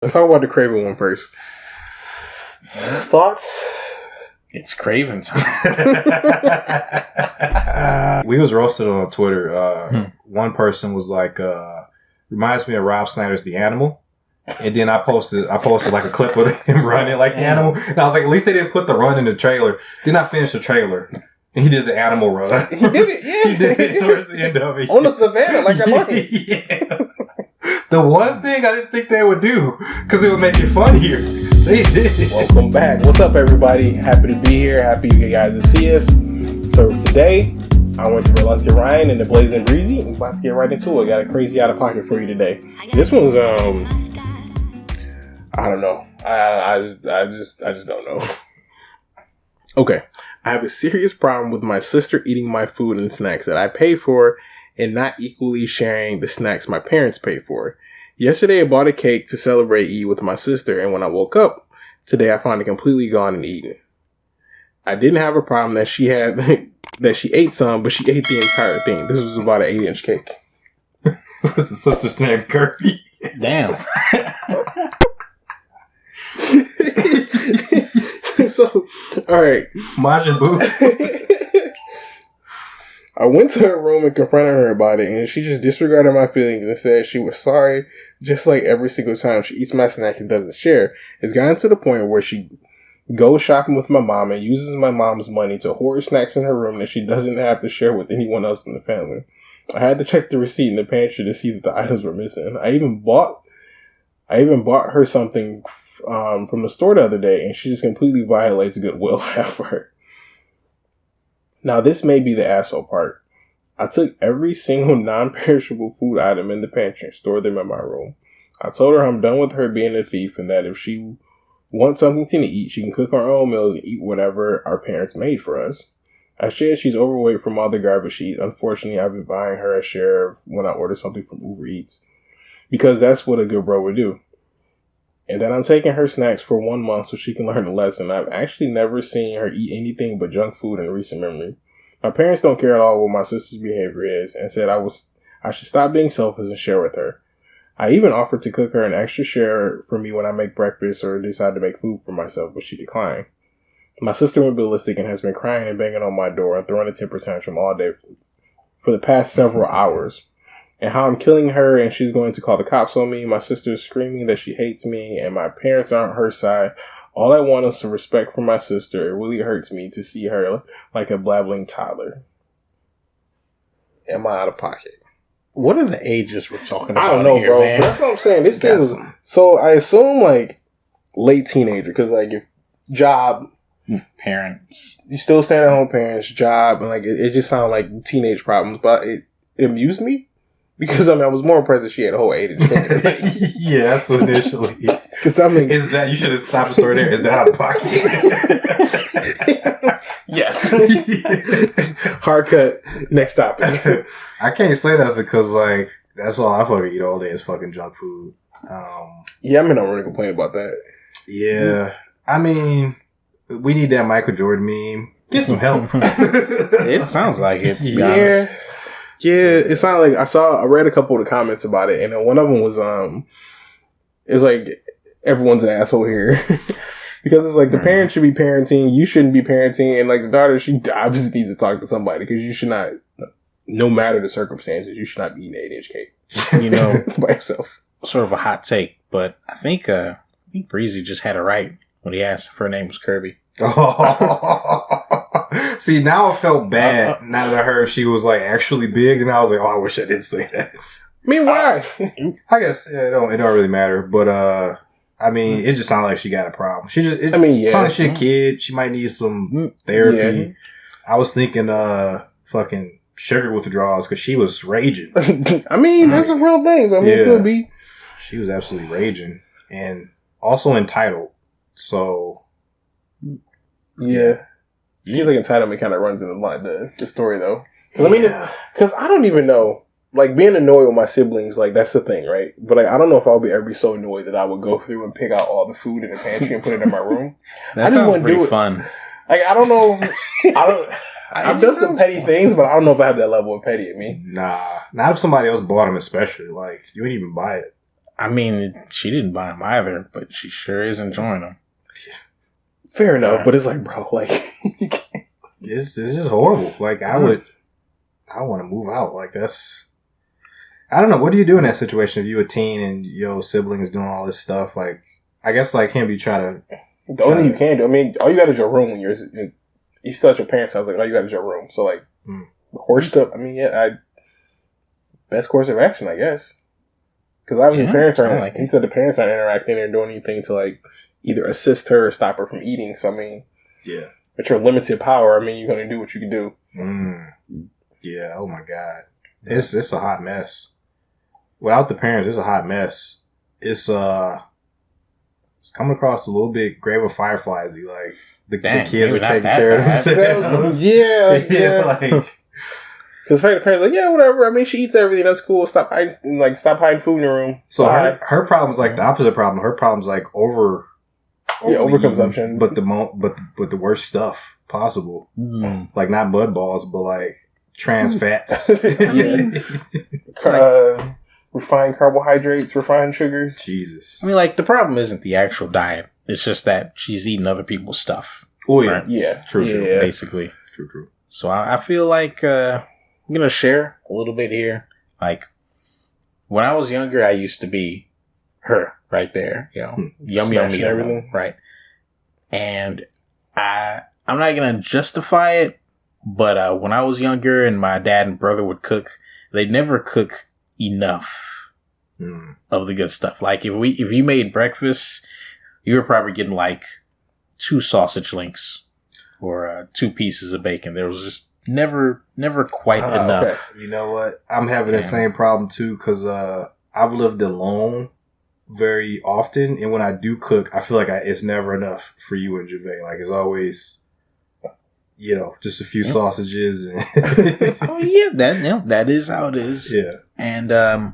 Let's talk about the Kraven one first. Thoughts? It's Kraven time. We was roasted on Twitter. One person was like, reminds me of Rob Snyder's The Animal. And then I posted like a clip of him running like the animal. And I was like, at least they didn't put the run in the trailer. Then I finished the trailer. And he did the animal run. He did it, yeah. He did it towards the end of it. On the savannah, like I like. Yeah. The one thing I didn't think they would do, because it would make it funnier. They did. Welcome back. What's up, everybody? Happy to be here. Happy you guys to see us. So today, I went to Reluctant Ryan and the Blazing Breezy. We're about to get right into it. Got a crazy out of pocket for you today. This one's I don't know. I just don't know. Okay. I have a serious problem with my sister eating my food and snacks that I pay for and not equally sharing the snacks my parents pay for. Yesterday, I bought a cake to celebrate Eid with my sister, and when I woke up today, I found it completely gone and eaten. I didn't have a problem that she had that she ate some, but she ate the entire thing. This was about an 8-inch cake. What's the sister's name? Kirby. Damn. So, all right. Majin Buu. I went to her room and confronted her about it, and she just disregarded my feelings and said she was sorry, just like every single time she eats my snacks and doesn't share. It's gotten to the point where she goes shopping with my mom and uses my mom's money to hoard snacks in her room that she doesn't have to share with anyone else in the family. I had to check the receipt in the pantry to see that the items were missing. I even bought her something from the store the other day, and she just completely violates goodwill I have for her. Now, this may be the asshole part. I took every single non-perishable food item in the pantry and stored them in my room. I told her I'm done with her being a thief and that if she wants something to eat, she can cook her own meals and eat whatever our parents made for us. I shared she's overweight from all the garbage she eats. Unfortunately, I've been buying her a share when I order something from Uber Eats, because that's what a good bro would do. And then I'm taking her snacks for 1 month so she can learn a lesson. I've actually never seen her eat anything but junk food in recent memory. My parents don't care at all what my sister's behavior is and said I should stop being selfish and share with her. I even offered to cook her an extra share for me when I make breakfast or decide to make food for myself, but she declined. My sister went ballistic and has been crying and banging on my door and throwing a temper tantrum all day for the past several hours. And how I'm killing her and she's going to call the cops on me. My sister is screaming that she hates me and my parents aren't her side. All I want is some respect for my sister. It really hurts me to see her like a blabbling toddler. Am I out of pocket? What are the ages we're talking about? I don't know, here, bro. man? But that's what I'm saying. This thing is... So I assume like late teenager, because like if job... Parents. You still stay at home parents, job, and like it just sounded like teenage problems, but it amused me. Because, I mean, I was more impressed that she had a whole 8-inch cake. Yeah, that's initially. Because, I mean... Is that... You should have stopped the story there. Is that out of pocket? Yes. Hard cut. Next topic. I can't say that because, like, that's all I fucking eat all day is fucking junk food. Yeah, I mean, I'm really complaining about that. Yeah. I mean, we need that Michael Jordan meme. Get some help. It sounds like it, to be honest. Yeah, it sounded like I read a couple of the comments about it, and then one of them was it was like everyone's an asshole here because it's like the parents should be parenting, you shouldn't be parenting, and like the daughter, she obviously needs to talk to somebody because you should not, no matter the circumstances, you should not be eating 8-inch cake, You know, by yourself. Sort of a hot take, but I think Breezy just had it right when he asked if her name was Kirby. See, now I felt bad now that I heard she was like actually big, and I was like, oh, I wish I didn't say that. I mean, why? I guess it don't really matter, but I mean, it just sounded like she got a problem. It sounded like she a kid. She might need some therapy. Yeah. I was thinking fucking sugar withdrawals because she was raging. I mean, that's a real thing. So, I mean, it could be. She was absolutely raging and also entitled. So. Yeah. Seems like entitlement kind of runs in the story, though. Because I mean, because I don't even know. Like, being annoyed with my siblings, like, that's the thing, right? But, like, I don't know if I would ever be so annoyed that I would go through and pick out all the food in the pantry and put it in my room. That sounds pretty fun. Like, I don't know. I've done some petty things, but I don't know if I have that level of petty in me. Nah. Not if somebody else bought them especially. Like, you wouldn't even buy it. I mean, she didn't buy them either, but she sure is enjoying them. Fair enough, but it's like, bro, like, it's just horrible. Like, I want to move out. Like, that's, I don't know. What do you do in that situation if you a teen and your sibling is doing all this stuff? Like, I guess, like him, you try to. The only thing you can do, I mean, all you got is your room when you still at your parents' house. Like, all you got is your room. So, like, horse stuff. I mean, best course of action, I guess. Because obviously, parents aren't. Like, he said the parents aren't interacting or doing anything to like either assist her or stop her from eating. So, I mean, with your limited power, I mean, you're gonna do what you can do. Yeah. Oh my God, it's a hot mess. Without the parents, it's a hot mess. It's coming across a little bit Grave of Fireflies-y. Like the kids are taking care of themselves. Yeah. Like. Because the parents like, yeah, whatever. I mean, she eats everything. That's cool. Stop hiding food in your room. So her problem's like the opposite problem. Her problem's like overconsumption, but the worst stuff possible. Like not mud balls, but like trans fats. Refined carbohydrates, refined sugars. Jesus. I mean, like the problem isn't the actual diet. It's just that she's eating other people's stuff. Oh yeah, right? Yeah, true. Basically, true. So I feel like. I'm going to share a little bit here. Like, when I was younger, I used to be her right there. You know, yum, everything. Right. And I'm not going to justify it, but when I was younger and my dad and brother would cook, they'd never cook enough of the good stuff. Like, if you made breakfast, you were probably getting like 2 sausage links or 2 pieces of bacon. There was just never quite enough. Okay. You know what? I'm having the same problem too because I've lived alone very often, and when I do cook, I feel like it's never enough for you and Gervais. Like it's always, just a few sausages. And oh yeah, that is how it is. Yeah, and I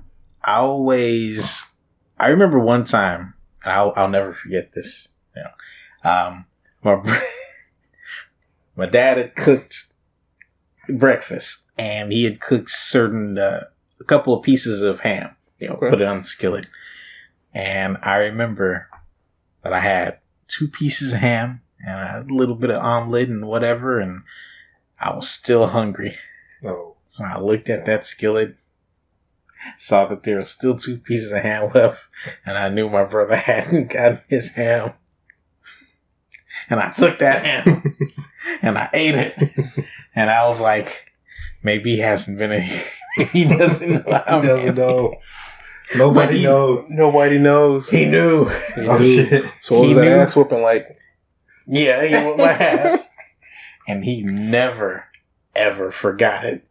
remember one time, and I'll never forget this. My dad had cooked breakfast, and he had cooked a couple of pieces of ham, put it on the skillet. And I remember that I had 2 pieces of ham and a little bit of omelet and whatever, and I was still hungry. Oh. So I looked at that skillet, saw that there was still 2 pieces of ham left, and I knew my brother hadn't gotten his ham. And I took that ham and I ate it. And I was like, maybe he hasn't been in here. He doesn't know. He doesn't know. Nobody knows. Nobody knows. He knew. Oh, shit. So what was that ass whooping like? Yeah, he whooped my ass. And he never, ever forgot it.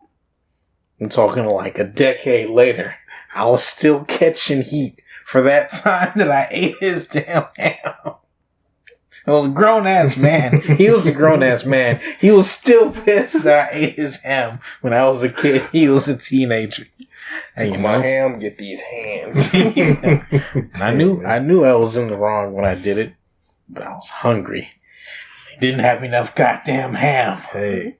I'm talking like a decade later. I was still catching heat for that time that I ate his damn ham. I was a grown-ass man. He was a grown-ass man. He was still pissed that I ate his ham when I was a kid. He was a teenager. Take my ham, get these hands. I knew I was in the wrong when I did it, but I was hungry. They didn't have enough goddamn ham. Hey,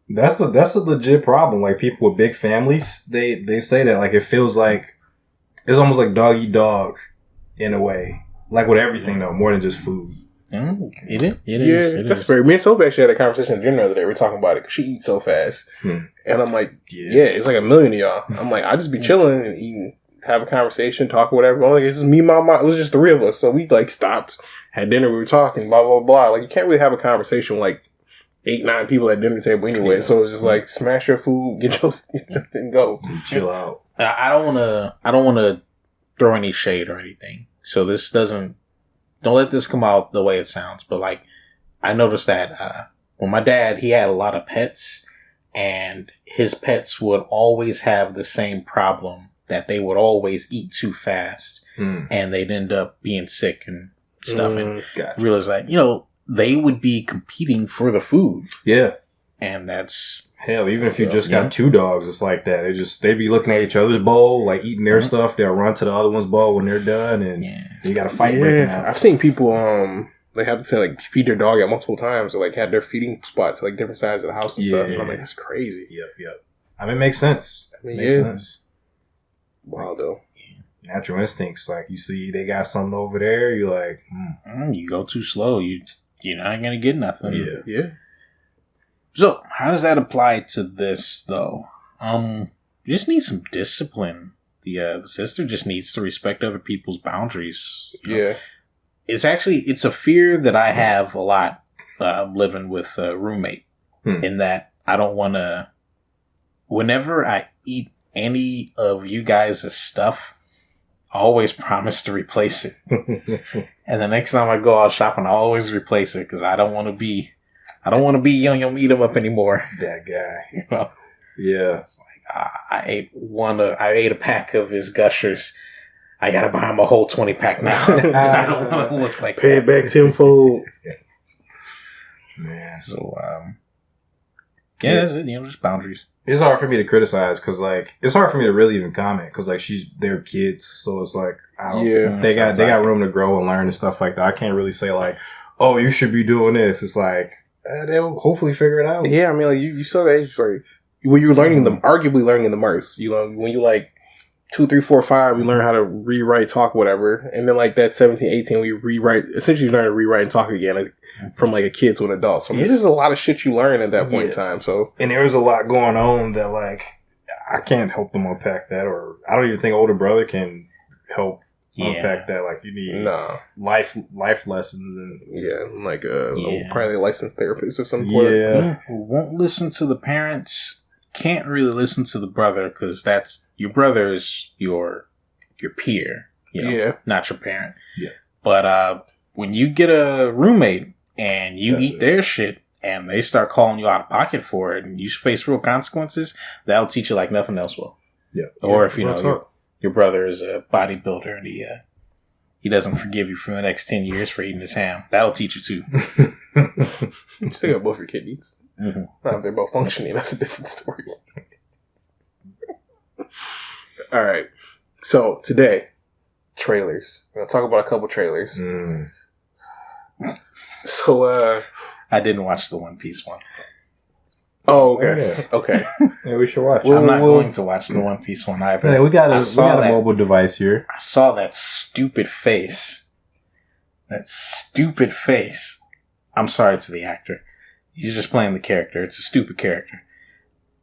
that's a legit problem. Like people with big families, they say that like it feels like it's almost like dog eat dog in a way. Like with everything though, more than just food. It is. Yeah, that's fair. Me and Toby actually had a conversation at dinner the other day. We were talking about it because she eats so fast. And I'm like, yeah, it's like a million of y'all. I'm like, I just be chilling and eating, have a conversation, talk or whatever. I'm like, it's just me, my mom. It was just 3 of us. So we like stopped, had dinner, we were talking, blah, blah, blah. Like you can't really have a conversation with like 8, 9 people at dinner table anyway. Yeah. So it's just like smash your food, get your and go. Chill out. I don't want to throw any shade or anything. So this don't let this come out the way it sounds, but like I noticed that when my dad, he had a lot of pets, and his pets would always have the same problem that they would always eat too fast, and they'd end up being sick and stuff. And realize that they would be competing for the food. Yeah, and that's hell. Even if you just got 2 dogs, it's like that. They'd be looking at each other's bowl, like eating their stuff. They'll run to the other one's bowl when they're done, and you got to fight. Yeah, I've seen people they have to say like feed their dog at multiple times, or like have their feeding spots like different sides of the house and stuff. And I'm like, that's crazy. Yep. I mean, it makes sense. Makes sense. Wow, though. natural instincts. Like you see they got something over there, you're like, you go too slow, you're not gonna get nothing. Yeah. So how does that apply to this though? You just need some discipline. The sister just needs to respect other people's boundaries. Yeah. It's a fear that I have a lot living with a roommate. In that I don't want to. Whenever I eat any of you guys' stuff, I always promise to replace it. And the next time I go out shopping, I always replace it because I don't want to be young eat them up anymore. That guy, You know? yeah. It's like I ate a pack of his Gushers. I gotta buy him a whole 20-pack now. I don't want to look like pay it back tenfold. Man, so that's it. Just boundaries. it's hard for me to criticize because like it's hard for me to really even comment because like they're kids, so it's like they got room to grow and learn and stuff like that. I can't really say like, oh, you should be doing this. It's like they'll hopefully figure it out. Yeah, I mean, like you saw that age like when you're learning them, arguably learning the marks. You know, when you like 2, 3, 4, 5, you learn how to rewrite, talk, whatever, and then like that 17, 18, we rewrite. Essentially, you learn to rewrite and talk again. Like, from like a kid to an adult. So there's just a lot of shit you learn at that point in time. So there's a lot going on that like I can't help them unpack that, or I don't even think older brother can help unpack that. Like you need life lessons and like probably a licensed therapist of some sort. Yeah, who won't listen to the parents, can't really listen to the brother because that's your brother is your peer. Not your parent. Yeah, but when you get a roommate and you eat their shit and they start calling you out of pocket for it and you face real consequences, that'll teach you like nothing else will. Yeah. Or if you know your brother is a bodybuilder and he doesn't forgive you for the next 10 years for eating his ham, that'll teach you too. You still got both your kidneys. Mm-hmm. Now, if they're both functioning, that's a different story. All right. So today, trailers. We're going to talk about a couple trailers. So, I didn't watch the One Piece one. Oh, okay. Okay. Yeah, we should watch. I'm not going to watch the One Piece one either. Yeah, we got a mobile device here. I saw that stupid face. That stupid face. I'm sorry to the actor. He's just playing the character. It's a stupid character.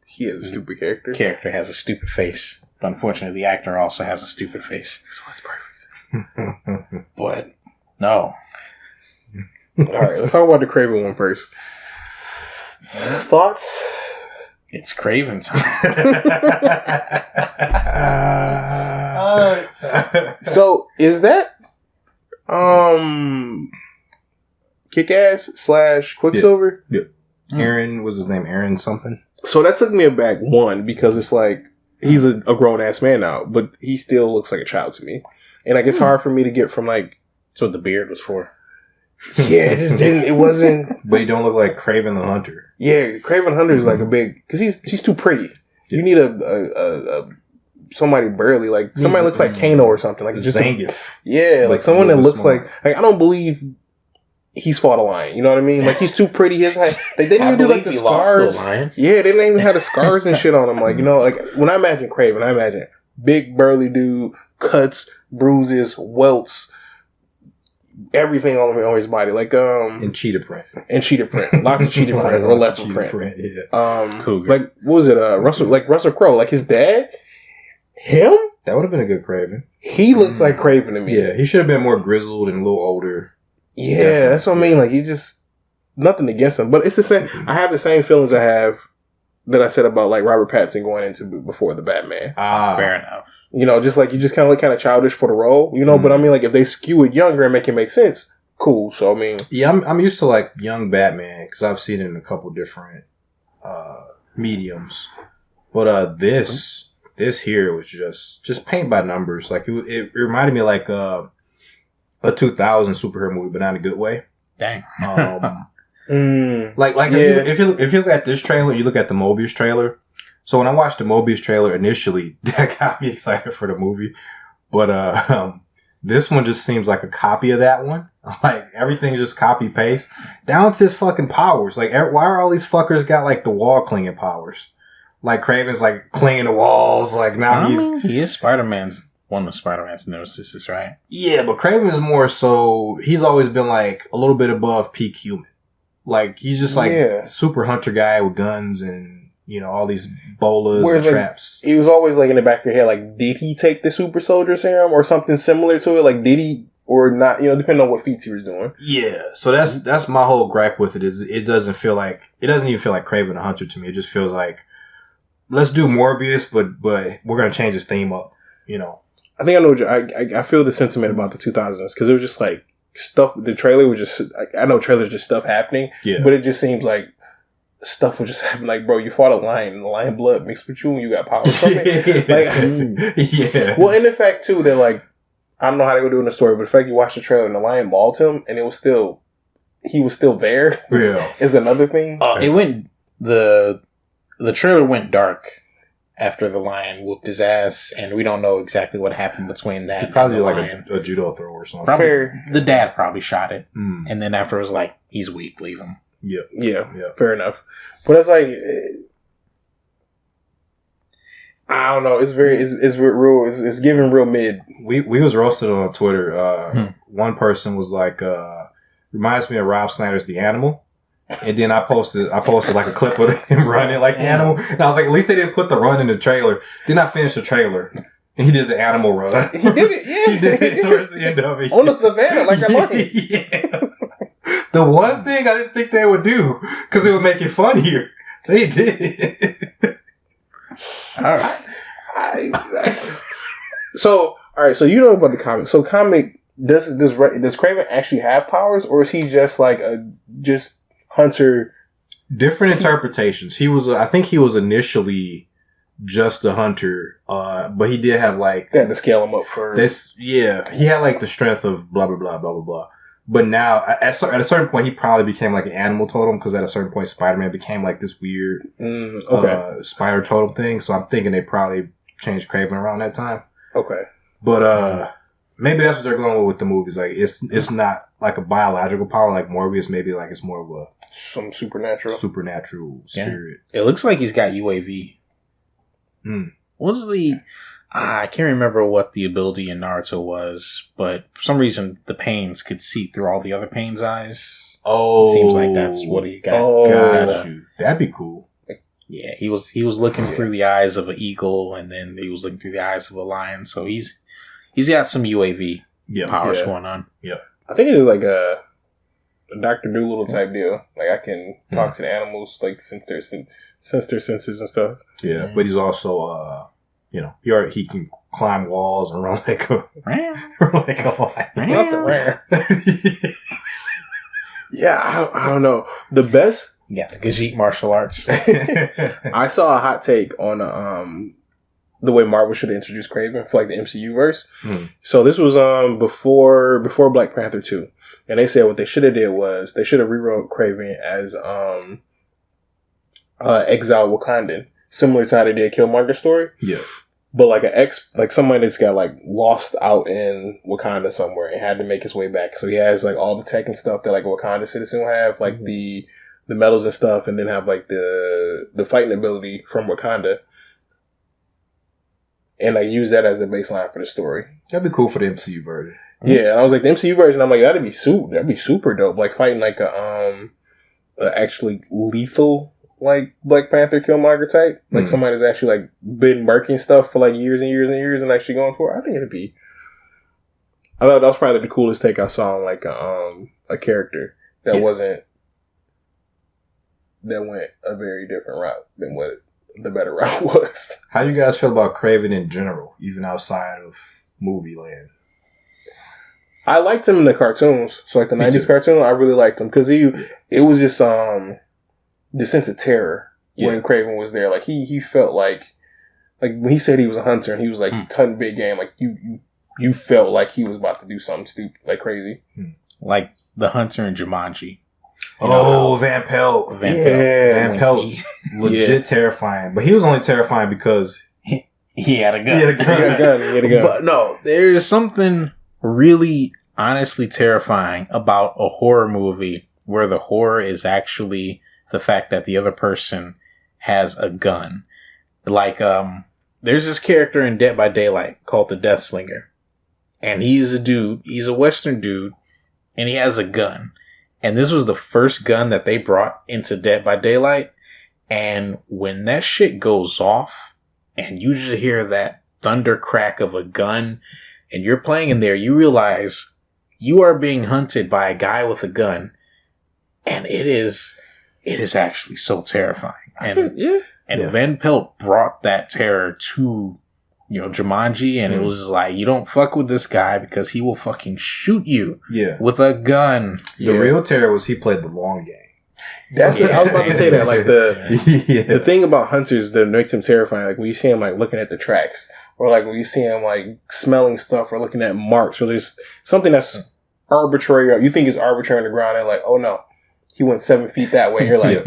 He is a stupid character. Character has a stupid face. But unfortunately, the actor also has a stupid face. So it's perfect. But, no. Alright, let's talk about the Kraven one first. Thoughts? It's Kraven time. So, is that Kick-Ass / Quicksilver? Yeah. Aaron, was his name Aaron something? So that took me aback, one, because it's like, he's a grown-ass man now, but he still looks like a child to me. And like, it's hard for me to get from like... That's what the beard was for. Yeah, it just didn't. It wasn't. But you don't look like Kraven the Hunter. Yeah, Kraven Hunter is like a big because she's too pretty. You need a somebody burly, like somebody looks like Kano or something, like just Zangief. Like someone that looks like I don't believe he's fought a lion. You know what I mean? Like he's too pretty. His height. They didn't even do like the scars. Yeah, they didn't even have the scars and shit on him. Like like when I imagine Kraven, I imagine big burly dude, cuts, bruises, welts. Everything on his body, like and cheetah print, lots of cheetah print or leopard print. Yeah. Like what was it? Russell Crowe, like his dad. Him? That would have been a good Kraven. He looks like Kraven to me. Yeah, he should have been more grizzled and a little older. Yeah, definitely. That's what I mean. Like he just nothing against him, but it's the same. I have the same feelings I have that I said about like Robert Pattinson going into before the Batman. Fair enough. Just like you just kind of look kind of childish for the role, but I mean like if they skew it younger and make it make sense, cool. So I mean, yeah, I'm used to like young Batman because I've seen it in a couple different mediums, but this here was just paint by numbers. Like it reminded me of like a 2000 superhero movie, but not in a good way. Dang. If you look at this trailer, you look at the Morbius trailer. So when I watched the Morbius trailer initially, that got me excited for the movie. But this one just seems like a copy of that one. Like everything's just copy paste down to his fucking powers. Like why are all these fuckers got like the wall clinging powers? Like Kraven's like clinging the walls. Like now he is Spider-Man's one of Spider-Man's nemesis, right? Yeah, but Kraven is more so. He's always been like a little bit above peak human. Like he's just like super hunter guy with guns and all these bolas and traps. He was always like in the back of your head, like did he take the super soldier serum or something similar to it? Like did he or not? Depending on what feats he was doing. Yeah, so that's my whole gripe with it. Is it doesn't even feel like Kraven the Hunter to me. It just feels like let's do Morbius, but we're gonna change his theme up. I think I know. I feel the sentiment about the 2000s because it was just like stuff. The trailer was just. I know trailers just stuff happening. Yeah. But it just seems like stuff would just happen. Like, bro, you fought a lion. And the lion blood mixed with you, and you got power from it. Yeah. Well, and the fact too that like I don't know how they were doing the story, but the fact you watch the trailer and the lion mauled him, and he was still there. Yeah. Is another thing. It went the trailer went dark after the lion whooped his ass, and we don't know exactly what happened between that. Probably like a judo throw or something. Probably, the dad probably shot it, and then after it was like, he's weak, leave him. Yeah, fair enough. But it's like, I don't know. It's giving real mid. We was roasted on Twitter. One person was like, reminds me of Rob Snyder's The Animal. And then I posted like a clip of him running like the animal. And I was like, at least they didn't put the run in the trailer. Then I finished the trailer. And he did the animal run. He did it, yeah. He did it towards the end of it. On the savannah, like I like it. Yeah. The one thing I didn't think they would do, because it would make it funnier, they did it. All right. So about the comic. So comic, does Kraven actually have powers, or is he just like just hunter? Different interpretations. I think he was initially just a hunter, but he did have like they had to scale him up for this. Yeah, he had like the strength of blah blah blah blah blah blah. But now, at a certain point, he probably became like an animal totem because at a certain point, Spider-Man became like this weird spider totem thing. So I'm thinking they probably changed Kraven around that time. Okay, but maybe that's what they're going with the movies. Like it's not like a biological power like Morbius. Maybe like it's more of some supernatural spirit. It looks like he's got UAV. What's the? I can't remember what the ability in Naruto was, but for some reason the Pains could see through all the other Pains' eyes. Oh, it seems like that's what he got. Got you. That'd be cool. Yeah, he was looking through the eyes of an eagle, and then he was looking through the eyes of a lion. So he's got some UAV powers going on. Yeah, I think it is like a Dr. Dolittle type deal. Like I can talk to the animals, like sense their senses and stuff. Yeah, but he's also he can climb walls and run like a lion. Yeah, I don't know. The best. Yeah, the Gajit martial arts. I saw a hot take on the way Marvel should introduce Kraven for like the MCU verse. So this was before Black Panther 2. And they said what they should have did was they should have rewrote Kraven as exiled Wakandan, similar to how they did Killmonger's story. Yeah. But like somebody that's got like lost out in Wakanda somewhere and had to make his way back. So he has like all the tech and stuff that like a Wakanda citizen will have, like the medals and stuff, and then have like the fighting ability from Wakanda. And like use that as the baseline for the story. That'd be cool for the MCU version. Yeah, and I was like, the MCU version, I'm like, that'd be super dope. Like fighting like a actually lethal like Black Panther Killmonger type. Like somebody that's actually like been murking stuff for like years and years and years and actually going for it. I think it'd be. I thought that was probably the coolest take I saw on like a character that went a very different route than what the better route was. How do you guys feel about Kraven in general, even outside of movie land? I liked him in the cartoons. So like the 90s cartoon, I really liked him because it was just the sense of terror when Kraven was there. Like he felt like when he said he was a hunter and he was like hunting big game, like you felt like he was about to do something stupid, like crazy. Like the hunter in Jumanji. Van Pelt. Van Pelt. Legit terrifying. But he was only terrifying because he had a gun. He had a gun. But no, there's something really honestly terrifying about a horror movie where the horror is actually the fact that the other person has a gun. Like there's this character in Dead by Daylight called the Death Slinger. And he's a dude. He's a Western dude. And he has a gun. And this was the first gun that they brought into Dead by Daylight. And when that shit goes off, and you just hear that thunder crack of a gun, and you're playing in there, you realize you are being hunted by a guy with a gun. And it is actually so terrifying. And Van Pelt brought that terror to, Jumanji, and it was just like, you don't fuck with this guy because he will fucking shoot you with a gun. The real terror was he played the long game. I was about to say that, like the thing about hunters that makes him terrifying, like when you see him like looking at the tracks, or like when you see him like smelling stuff or looking at marks, or there's something that's arbitrary, you think is arbitrary on the ground, and like, oh no, he went 7 feet that way. You're like,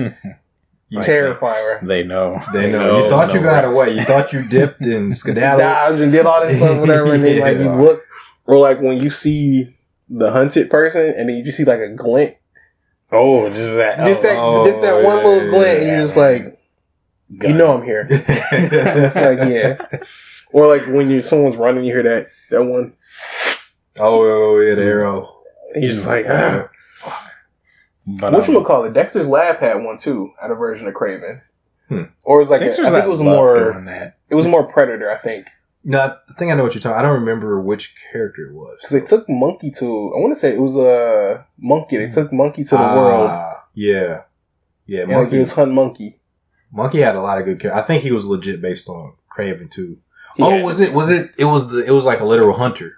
terrifying. Right? They know. You thought you got away. You thought you dipped and skedaddled, dodged and did all this stuff, whatever. And then like you look, or like when you see the hunted person, and then you just see like a glint. Oh, just that one little glint, and you're just like, gun. You know I'm here. It's like, or like when someone's running, you hear that one. Oh yeah, the arrow. And you're just like, ah. But whatchamacallit, Dexter's Lab had one too, had a version of Kraven. Or it was like I think it was more Predator, I think. No, I think I know what you're talking. I don't remember which character it was. Because they took Monkey to, I want to say it was a Monkey. They took Monkey to the world. Yeah. Monkey. Like he was Hunt Monkey. Monkey had a lot of good characters. I think he was legit based on Kraven too. Was it? It was like a literal hunter.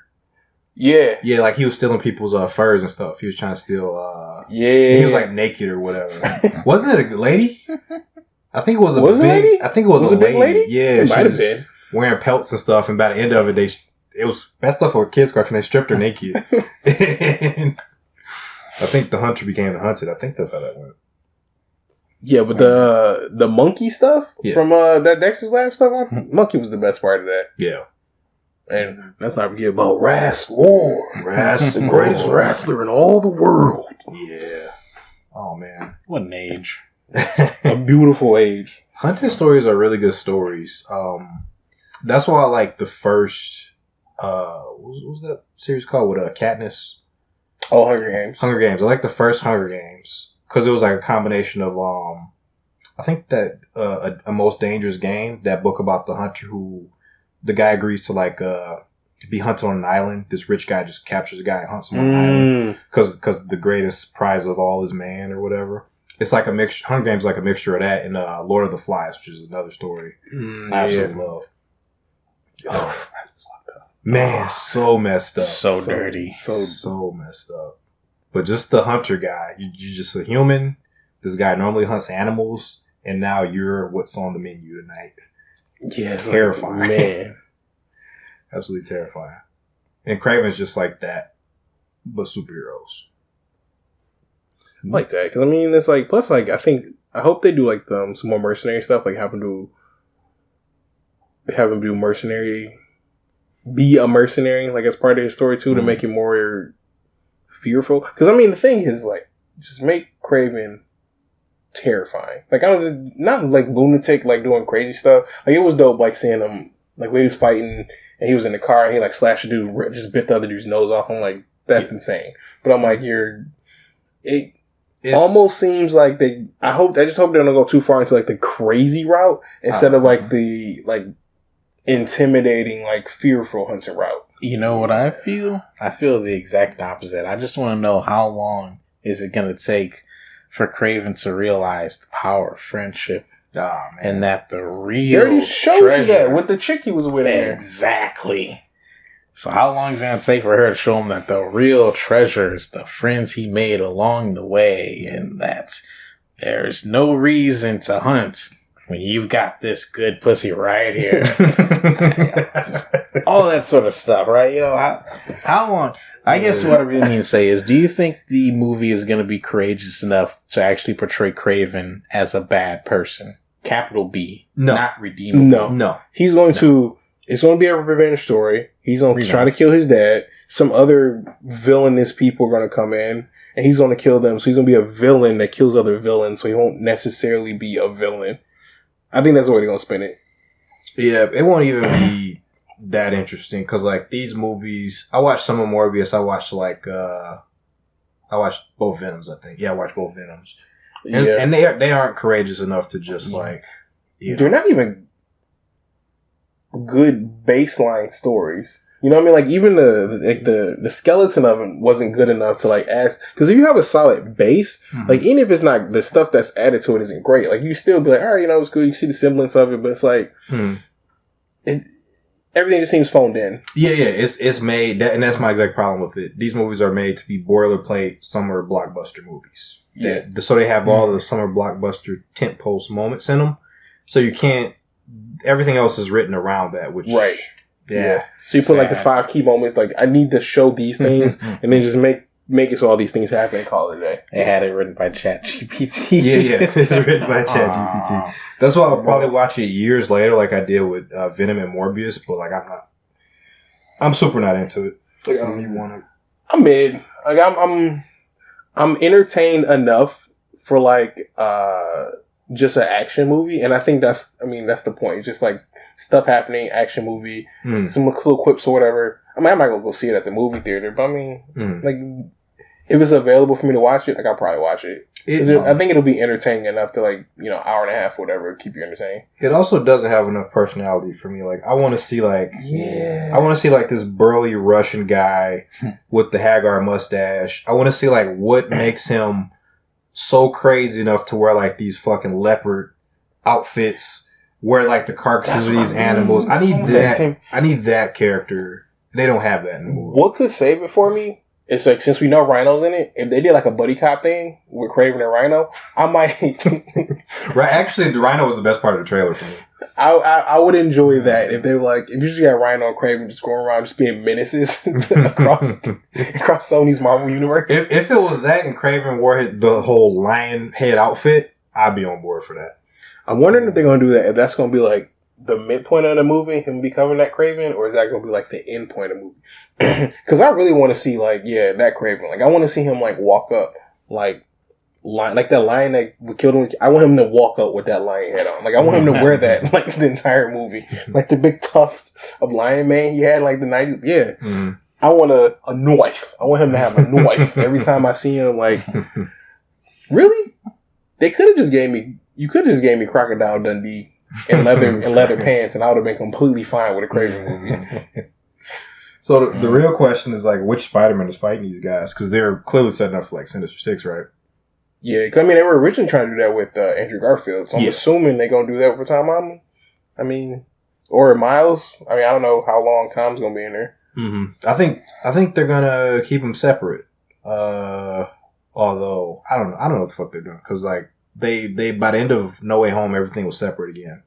Yeah. Yeah, like he was stealing people's furs and stuff. He was trying to steal. He was like naked or whatever. Wasn't it a lady? I think it was a lady. I think it was a big lady. Yeah, it might have been wearing pelts and stuff. And by the end of it, it was that stuff for a kids' cartoon. They stripped her naked. And I think the hunter became the hunted. I think that's how that went. Yeah, but the monkey stuff from that Dexter's Lab stuff, Monkey was the best part of that. Yeah. And let's not forget about Rast Lord. Rast, the greatest wrestler in all the world. Yeah. Oh, man. What an age. A beautiful age. Hunting stories are really good stories. That's why I like the first, what was that series called with Katniss? Oh, Hunger Games. Hunger Games. I like the first Hunger Games because it was like a combination of, I think that a Most Dangerous Game, that book about the hunter who... The guy agrees to like be hunted on an island. This rich guy just captures a guy and hunts him on an island because the greatest prize of all is man or whatever. It's like a mixture. Hunger Games is like a mixture of that and Lord of the Flies, which is another story I absolutely love. Oh, man, so messed up, so dirty, so messed up. But just the hunter guy, you're just a human. This guy normally hunts animals, and now you're what's on the menu tonight. Yeah, terrifying, like, man. Absolutely terrifying. And Kraven's just like that, but superheroes. I like that because I mean, it's like plus like I hope they do like some more mercenary stuff, like have him do mercenary, be a mercenary, like as part of his story too, to make it more fearful. Because I mean, the thing is like just make Kraven terrifying. Like I don't not like lunatic, like doing crazy stuff. Like it was dope, like seeing him like when he was fighting and he was in the car and he like slashed a dude, just bit the other dude's nose off. I'm like, that's insane. But I'm like, it almost seems like I just hope they don't go too far into like the crazy route instead of like the like intimidating, like fearful hunting route. You know what I feel? I feel the exact opposite. I just want to know how long is it going to take for Kraven to realize the power of friendship, and that the real he already showed treasure, you that with the chick he was with. Exactly. So how long is it going to take for her to show him that the real treasure is the friends he made along the way, and that there's no reason to hunt when you've got this good pussy right here? All that sort of stuff, right? You know, how long? I guess what I really need to say is, do you think the movie is going to be courageous enough to actually portray Kraven as a bad person? Capital B. No. Not redeemable. No. He's going to... It's going to be a revenge story. He's going to try to kill his dad. Some other villainous people are going to come in, and he's going to kill them. So he's going to be a villain that kills other villains, so he won't necessarily be a villain. I think that's the way they're going to spin it. Yeah, it won't even be that interesting because like these movies, I watched some of Morbius. I watched both Venoms. I think. Yeah, I watched both Venoms. And they aren't courageous enough to just like. They're not even good baseline stories. You know what I mean? Like even the skeleton of it wasn't good enough to like ask, because if you have a solid base, like even if it's not the stuff that's added to it isn't great, like you still be like, all right, you know, it's good. You see the semblance of it, but it's like everything just seems phoned in. Yeah, it's made that, and that's my exact problem with it. These movies are made to be boilerplate summer blockbuster movies. Yeah, so they have all the summer blockbuster tent post moments in them. So you can't. Everything else is written around that, which yeah. So you put like the 5 key moments. Like I need to show these things, and then just make it so all these things happen and call it a day. They had it written by ChatGPT. Yeah, it's written by ChatGPT. That's why I'll probably watch it years later, like I did with Venom and Morbius. But like I'm super not into it. Like I don't even want to. I'm mid. Like I'm entertained enough for like just an action movie, and I think that's the point. It's just like stuff happening, action movie, some little quips or whatever. I mean, I'm not gonna go see it at the movie theater, but I mean, like if it's available for me to watch it, like I'll probably watch it. I think it'll be entertaining enough to like hour and a half, or whatever, keep you entertained. It also doesn't have enough personality for me. Like I want to see like this burly Russian guy with the Hagar mustache. I want to see like what makes him so crazy enough to wear like these fucking leopard outfits, wear like the carcasses of these animals. I need that character. They don't have that in the movie. What could save it for me? It's like, since we know Rhino's in it, if they did like a buddy cop thing with Kraven and Rhino, I might. Right, actually, the Rhino was the best part of the trailer for me. I would enjoy that if they were like, if you just got Rhino and Kraven just going around just being menaces across Sony's Marvel universe. If it was that and Kraven wore the whole lion head outfit, I'd be on board for that. I'm wondering if they're gonna do that. If that's gonna be like the midpoint of the movie, him becoming that Kraven, or is that gonna be like the end point of the movie? Because I really want to see like that Kraven. Like I want to see him like walk up like that lion that killed him. I want him to walk up with that lion head on. Like I want him to wear that like the entire movie, like the big tuft of lion mane he had like the 90s. Yeah, I want a knife. I want him to have a knife every time I see him. Like really, they could have just gave me. You could have just gave me Crocodile Dundee in leather pants, and I would have been completely fine with a Kraven movie. So the real question is like, which Spider-Man is fighting these guys? Because they're clearly setting up for like Sinister Six, right? Yeah, because I mean they were originally trying to do that with Andrew Garfield, so I'm assuming they're gonna do that for Tom Holland. I mean, or Miles. I mean, I don't know how long Tom's gonna be in there. I think they're gonna keep them separate. Although I don't know what the fuck they're doing, because like they by the end of No Way Home, everything was separate again.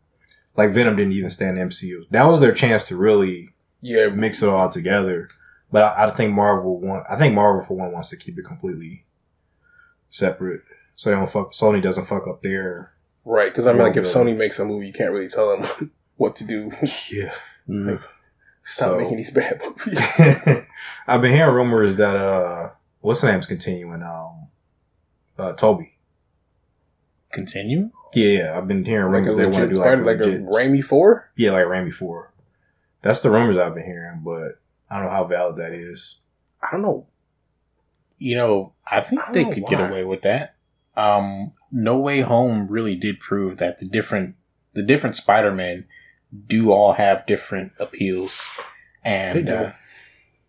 Like Venom didn't even stay in the MCU. That was their chance to really mix it all together. But I think Marvel for one wants to keep it completely separate, so they don't Sony doesn't fuck up their right. Because I mean, like if Sony makes a movie, you can't really tell them what to do. Yeah, like, stop making these bad movies. I've been hearing rumors that what's the name's continuing. Toby. Continue? Yeah, I've been hearing rumors they want to do like a Raimi 4. Yeah, like Raimi 4. That's the rumors I've been hearing, but I don't know how valid that is. I don't know. I think they could get away with that. No Way Home really did prove that the different Spider-Men do all have different appeals. And,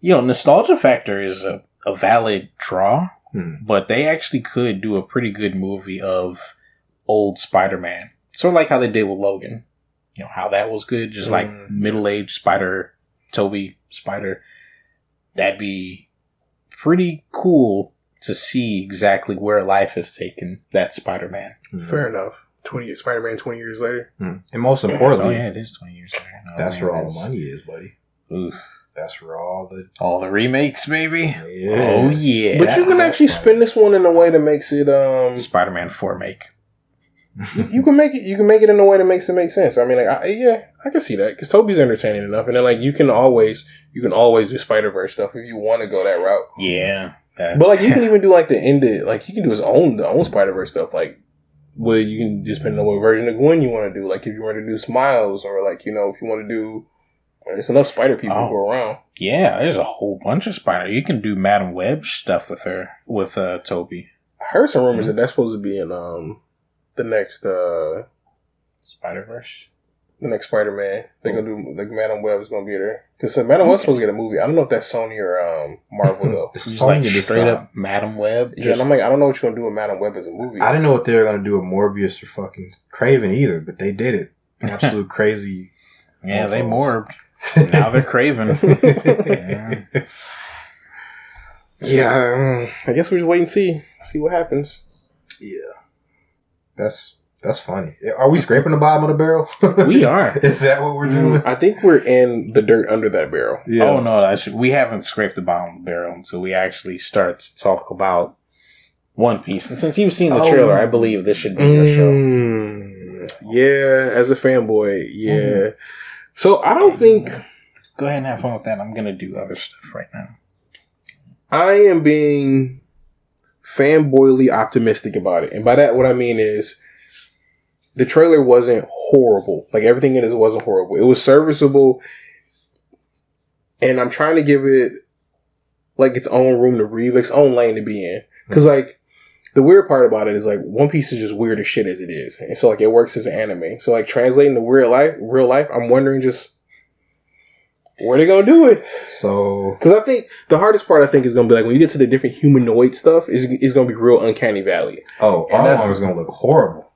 nostalgia factor is a valid draw, but they actually could do a pretty good movie of old Spider-Man. Sort of like how they did with Logan. How that was good. Just like middle-aged Toby Spider. That'd be pretty cool to see exactly where life has taken that Spider-Man. Fair enough. Spider-Man 20 years later. And most importantly, it is 20 years later. That's where all the money is, buddy. Oof. That's where all the remakes, baby. Yeah. Oh yeah. But you can actually spin this one in a way that makes it Spider-Man 4 make. You can make it in a way that makes it make sense. I mean, like, I can see that because Toby's entertaining enough, and then like you can always do Spider-Verse stuff if you want to go that route. Yeah, but like you can even do like the ended, like you can do the own Spider-Verse stuff, like well, you can just depend on what version of Gwen you want to do. Like if you want to do Smiles, or like if you want to do, there's enough Spider people go around. Yeah, there's a whole bunch of Spider. You can do Madam Web stuff with her, with Toby. I heard some rumors that that's supposed to be in the next Spider-Verse. The next Spider-Man. They're gonna do like Madam Web is gonna be there because Madam Web's supposed to get a movie. I don't know if that's Sony or Marvel though. It's like straight up Madam Web. Yeah, and I'm like, I don't know what you're gonna do with Madam Web as a movie. I didn't know what they were gonna do with Morbius or fucking Kraven either, but they did it. Absolute crazy. Yeah, they morbed. Now they're Kraven. Yeah, I guess we just wait and see what happens. Yeah, that's funny. Are we scraping the bottom of the barrel? We are. Is that what we're doing? I think we're in the dirt under that barrel. Yeah. Oh no, we haven't scraped the bottom of the barrel until we actually start to talk about One Piece. And since you've seen the trailer, I believe this should be your show. Yeah, as a fanboy, yeah. Mm-hmm. So I don't think. Go ahead and have fun with that. I'm gonna do other stuff right now. I am being fanboyly optimistic about it. And by that, what I mean is the trailer wasn't horrible. Like, everything in it wasn't horrible. It was serviceable. And I'm trying to give it, like, its own room to breathe, its own lane to be in. Because, like, the weird part about it is, like, One Piece is just weird as shit as it is. And so, like, it works as an anime. So, like, translating to real life, I'm wondering just where they gonna do it. So, because I think the hardest part, is gonna be like when you get to the different humanoid stuff, is gonna be real uncanny valley. Oh, Arlong is gonna look horrible.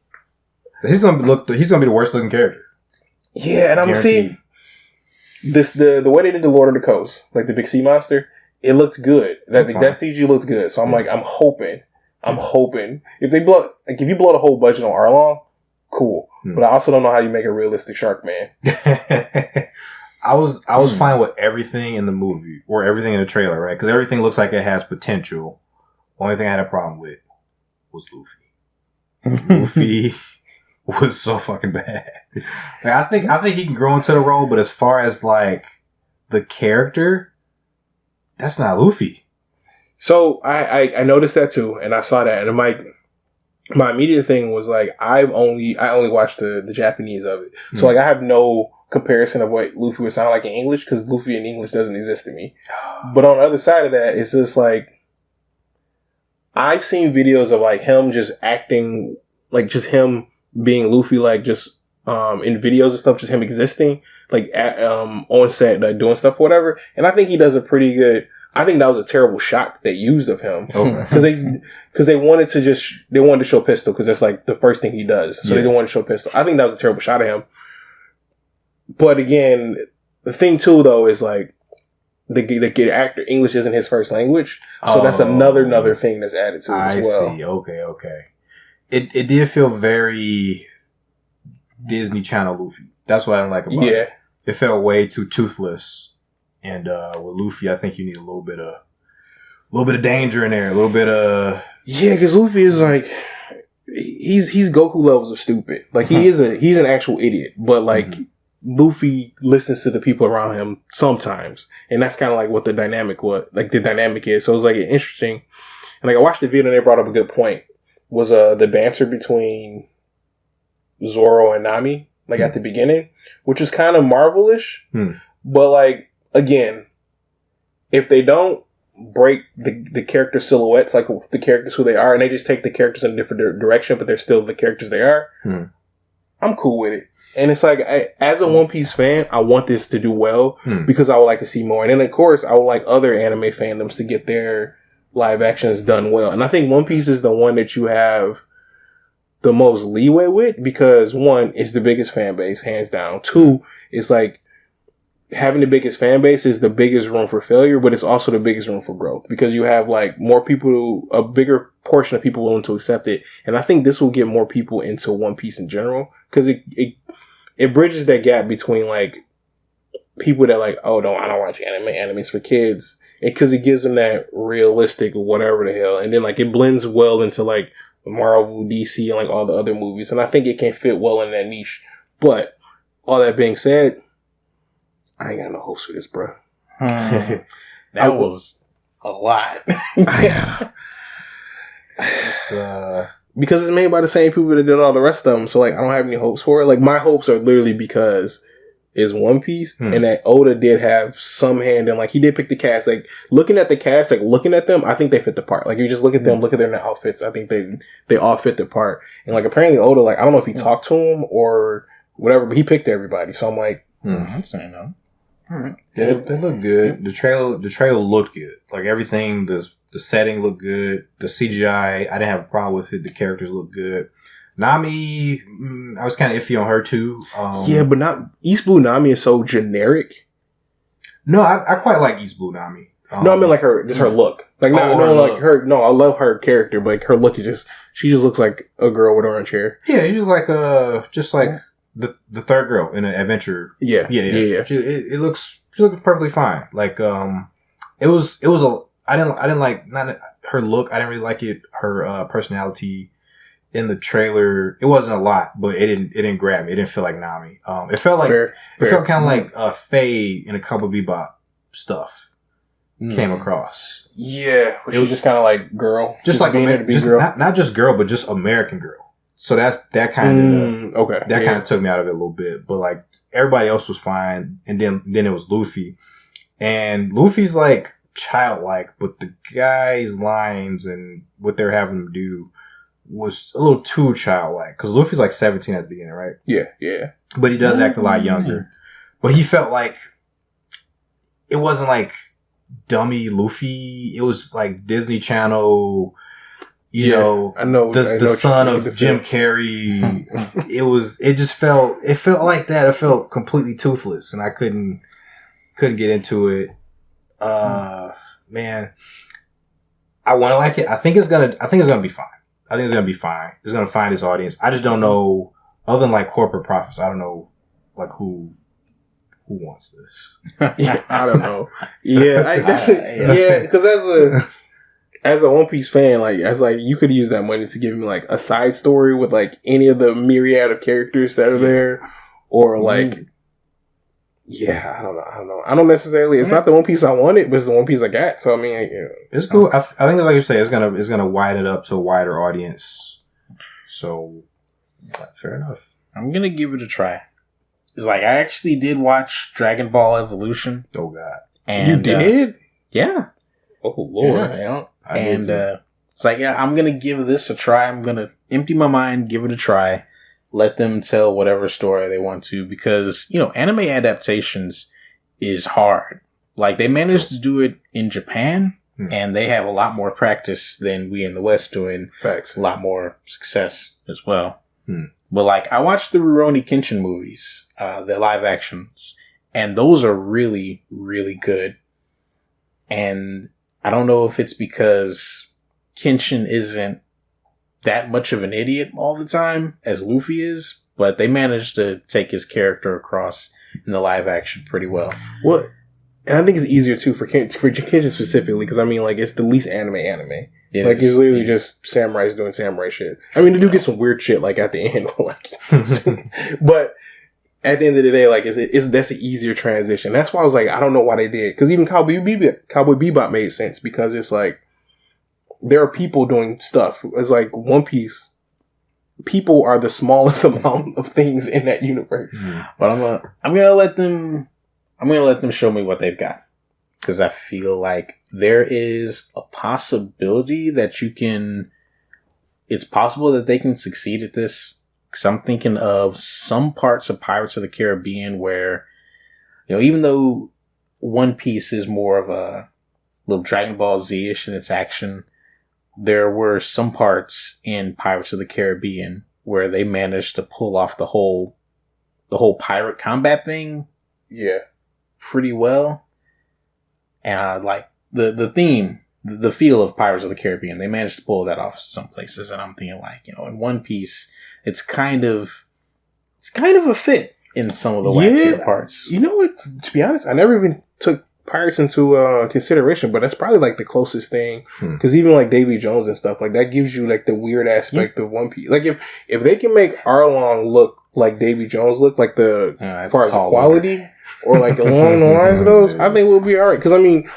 He's gonna be the worst looking character. Yeah, and I'm seeing this the way they did the Lord of the Coast, like the big sea monster. It looked good. That CG looked good. So I'm like, I'm hoping if you blow the whole budget on Arlong, cool. But I also don't know how you make a realistic shark man. I was fine with everything in the movie or everything in the trailer, right? Because everything looks like it has potential. Only thing I had a problem with was Luffy. Luffy was so fucking bad. Like, I think he can grow into the role, but as far as like the character, that's not Luffy. So I noticed that too, and I saw that, and I'm like, my immediate thing was like, I only watched the Japanese of it, so like I have no comparison of what Luffy would sound like in English, because Luffy in English doesn't exist to me. But on the other side of that, it's just like, I've seen videos of like him just acting, like just him being Luffy, like just in videos and stuff, just him existing, like on set, like doing stuff, whatever. And I think he does a pretty good. I think that was a terrible shot that they used of him, because they wanted to show Pistol, because that's like the first thing he does. So they didn't want to show Pistol. I think that was a terrible shot of him. But again, the thing too though is like the actor English isn't his first language, so that's another thing that's added to it as well. I see. Okay. It did feel very Disney Channel Luffy. That's what I don't like about it. It felt way too toothless. And with Luffy, I think you need a little bit of danger in there, a little bit of because Luffy is like he's Goku levels of stupid. Like he's an actual idiot, but like Luffy listens to the people around him sometimes, and that's kind of like what the dynamic is. So it was like interesting, and like I watched the video and they brought up a good point. Was the banter between Zoro and Nami like at the beginning, which is kind of Marvel-ish, but like. Again, if they don't break the character silhouettes, like the characters who they are, and they just take the characters in a different direction, but they're still the characters they are, I'm cool with it. And it's like, as a One Piece fan, I want this to do well, because I would like to see more. And then, of course, I would like other anime fandoms to get their live actions done well. And I think One Piece is the one that you have the most leeway with, because one, it's the biggest fan base, hands down. Two, it's like, having the biggest fan base is the biggest room for failure, but it's also the biggest room for growth, because you have like more people, a bigger portion of people willing to accept it. And I think this will get more people into One Piece in general, because it bridges that gap between like people that like, oh, I don't watch anime's for kids, because it gives them that realistic whatever the hell, and then like it blends well into like Marvel, DC, and like all the other movies, and I think it can fit well in that niche. But all that being said, I ain't got no hopes for this, bro. That was a lot. because it's made by the same people that did all the rest of them. So like, I don't have any hopes for it. Like my hopes are literally because it's One Piece, and that Oda did have some hand in. Like he did pick the cast. Like looking at the cast, like looking at them, I think they fit the part. Like you just look at them, look at their outfits. I think they all fit the part. And like apparently Oda, like I don't know if he talked to him or whatever, but he picked everybody. So I'm like, I'm saying no. All right. They look good. The trailer looked good. Like everything, the setting looked good. The CGI, I didn't have a problem with it. The characters looked good. Nami, I was kind of iffy on her too. Yeah, but not East Blue Nami is so generic. No, I quite like East Blue Nami. No, I mean like her look. Like I love her character, but like her look is she just looks like a girl with orange hair. Yeah, you just like the third girl in an adventure. Yeah. She looks perfectly fine. Like it was I didn't like not her look. I didn't really like it. Her personality in the trailer, it wasn't a lot, but it didn't grab me. It didn't feel like Nami. It felt like it felt kind of like Faye in a couple Bebop stuff came across. Yeah, it was just kind of like girl, just like being to be girl, not just girl, but just American girl. So that kind of took me out of it a little bit. But like everybody else was fine, and then it was Luffy, and Luffy's like childlike, but the guy's lines and what they're having him do was a little too childlike, because Luffy's like 17 at the beginning, right? Yeah. But he does act a lot younger. But he felt like it wasn't like dummy Luffy. It was like Disney Channel, you know, the son of Jim Carrey. It felt like that. It felt completely toothless, and I couldn't get into it. Man, I want to like it. I think it's gonna be fine. I think it's going to be fine. It's going to find its audience. I just don't know, other than like corporate profits, I don't know like who wants this. Yeah, I don't know. Yeah, because as a One Piece fan, like you could use that money to give me like a side story with like any of the myriad of characters that are there, or like I don't know. I don't necessarily. It's not the One Piece I wanted, but it's the One Piece I got. So I mean, it's cool. I think, like you say, it's gonna widen it up to a wider audience. So, fair enough. I'm gonna give it a try. It's like I actually did watch Dragon Ball Evolution. Oh God, and you did? Yeah. Oh Lord. Yeah. It's like I'm gonna give this a try. I'm gonna empty my mind, give it a try. Let them tell whatever story they want to, because, anime adaptations is hard. Like, they managed to do it in Japan, and they have a lot more practice than we in the West doing. Facts. A lot more success as well. But, like, I watched the Rurouni Kenshin movies, the live actions, and those are really, really good. And I don't know if it's because Kenshin isn't that much of an idiot all the time as Luffy is, but they managed to take his character across in the live action pretty well. Well, and I think it's easier too for Kenshin specifically, because I mean, like, it's the least anime. It's literally just samurais doing samurai shit. I mean, they do get some weird shit like at the end, like, but at the end of the day, like, that's an easier transition. That's why I was like, I don't know why they did, because even Cowboy Bebop made sense, because it's like, there are people doing stuff. It's like One Piece. People are the smallest amount of things in that universe. But I'm gonna let them show me what they've got, because I feel like there is a possibility that it's possible that they can succeed at this. Because I'm thinking of some parts of Pirates of the Caribbean where, even though One Piece is more of a little Dragon Ball Z-ish in its action, there were some parts in Pirates of the Caribbean where they managed to pull off the whole pirate combat thing, pretty well. And I like the theme, the feel of Pirates of the Caribbean. They managed to pull that off some places, and I'm thinking like, in One Piece, it's kind of a fit in some of the wackier parts. You know what? To be honest, I never even took Pirates into consideration, but that's probably like the closest thing, because even like Davy Jones and stuff like that gives you like the weird aspect of One Piece. Like if they can make Arlong look like Davy Jones look, like as far as the quality or like along the lines of those, I think we'll be alright. Because I mean,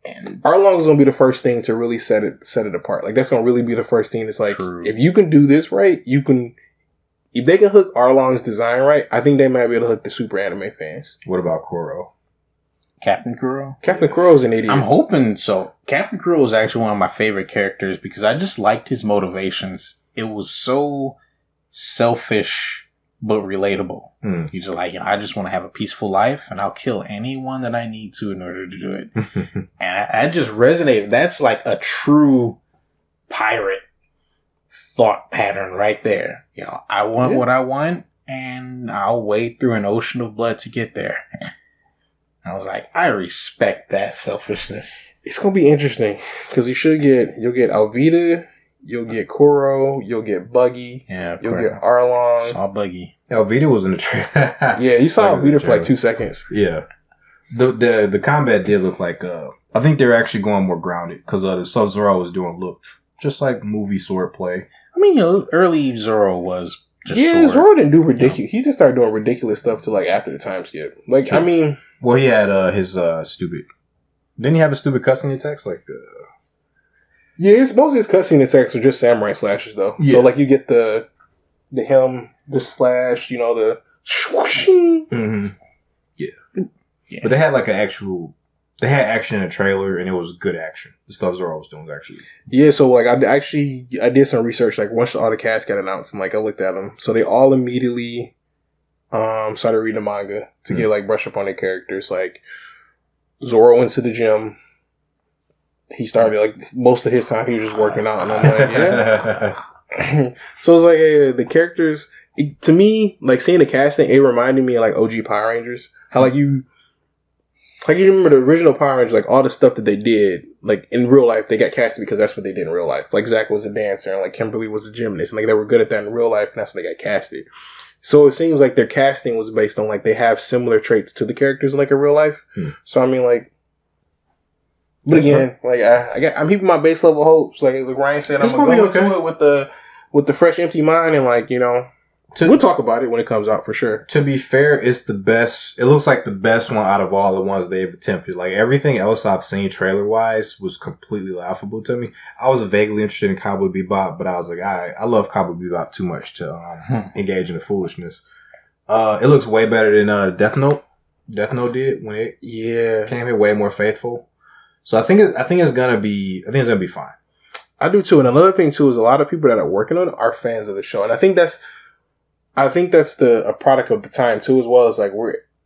And Arlong is gonna be the first thing to really set it apart. Like that's gonna really be the first thing. It's like True. if you can do this right, you can. If they can hook Arlong's design right, I think they might be able to hook the super anime fans. What about Kuro? Captain Kuro? Captain Kuro's an idiot. I'm hoping so. Captain Kuro is actually one of my favorite characters because I just liked his motivations. It was so selfish but relatable. He's just like, I just want to have a peaceful life and I'll kill anyone that I need to in order to do it. And I just resonated. That's like a true pirate thought pattern right there. I want what I want and I'll wade through an ocean of blood to get there. I was like, I respect that selfishness. It's gonna be interesting because you'll get Alvida, you'll get Kuro, you'll get Buggy, you'll get Arlong. Saw Buggy. Alvida was in the trailer. Yeah, you saw Alvida for like 2 seconds. Yeah, the combat did look like I think they're actually going more grounded because the Sub-Zero was doing looked just like movie swordplay. I mean, early Zoro was just Zoro didn't do ridiculous. He just started doing ridiculous stuff till like after the time skip. Like I mean. Well, he had his stupid. Didn't he have a stupid cussing attacks? Yeah, most of his cussing attacks are just samurai slashes, though. Yeah. So, like, you get the slash, the swooshing. Mm-hmm. Yeah. But they had like they had action in a trailer, and it was good action. The stuff Zoro was doing was actually. Yeah, so like I did some research. Like once all the cast got announced, and like I looked at them, so they all immediately. Started reading the manga to get like brush up on their characters. Like Zoro went to the gym. He started like most of his time he was just working out, and I'm like, yeah. So it's like the characters to me, like seeing the casting, it reminded me of like OG Power Rangers. How like you remember the original Power Rangers, like all the stuff that they did, like in real life, they got casted because that's what they did in real life. Like Zach was a dancer, and like Kimberly was a gymnast, and like they were good at that in real life, and that's when they got casted. So it seems like their casting was based on like they have similar traits to the characters in like in real life. So I mean like, but again, like I'm keeping my base level hopes. Like Ryan said, I'm gonna go into it with the fresh, empty mind, and like we'll talk about it when it comes out for sure. To be fair, it's the best. It looks like the best one out of all the ones they've attempted. Like everything else I've seen trailer wise was completely laughable to me. I was vaguely interested in Cowboy Bebop, but I was like, I love Cowboy Bebop too much to engage in the foolishness. It looks way better than Death Note. Death Note did when it came in, way more faithful. So I think it's gonna be fine. I do too. And another thing too is a lot of people that are working on it are fans of the show, and I think that's a product of the time too, as well as like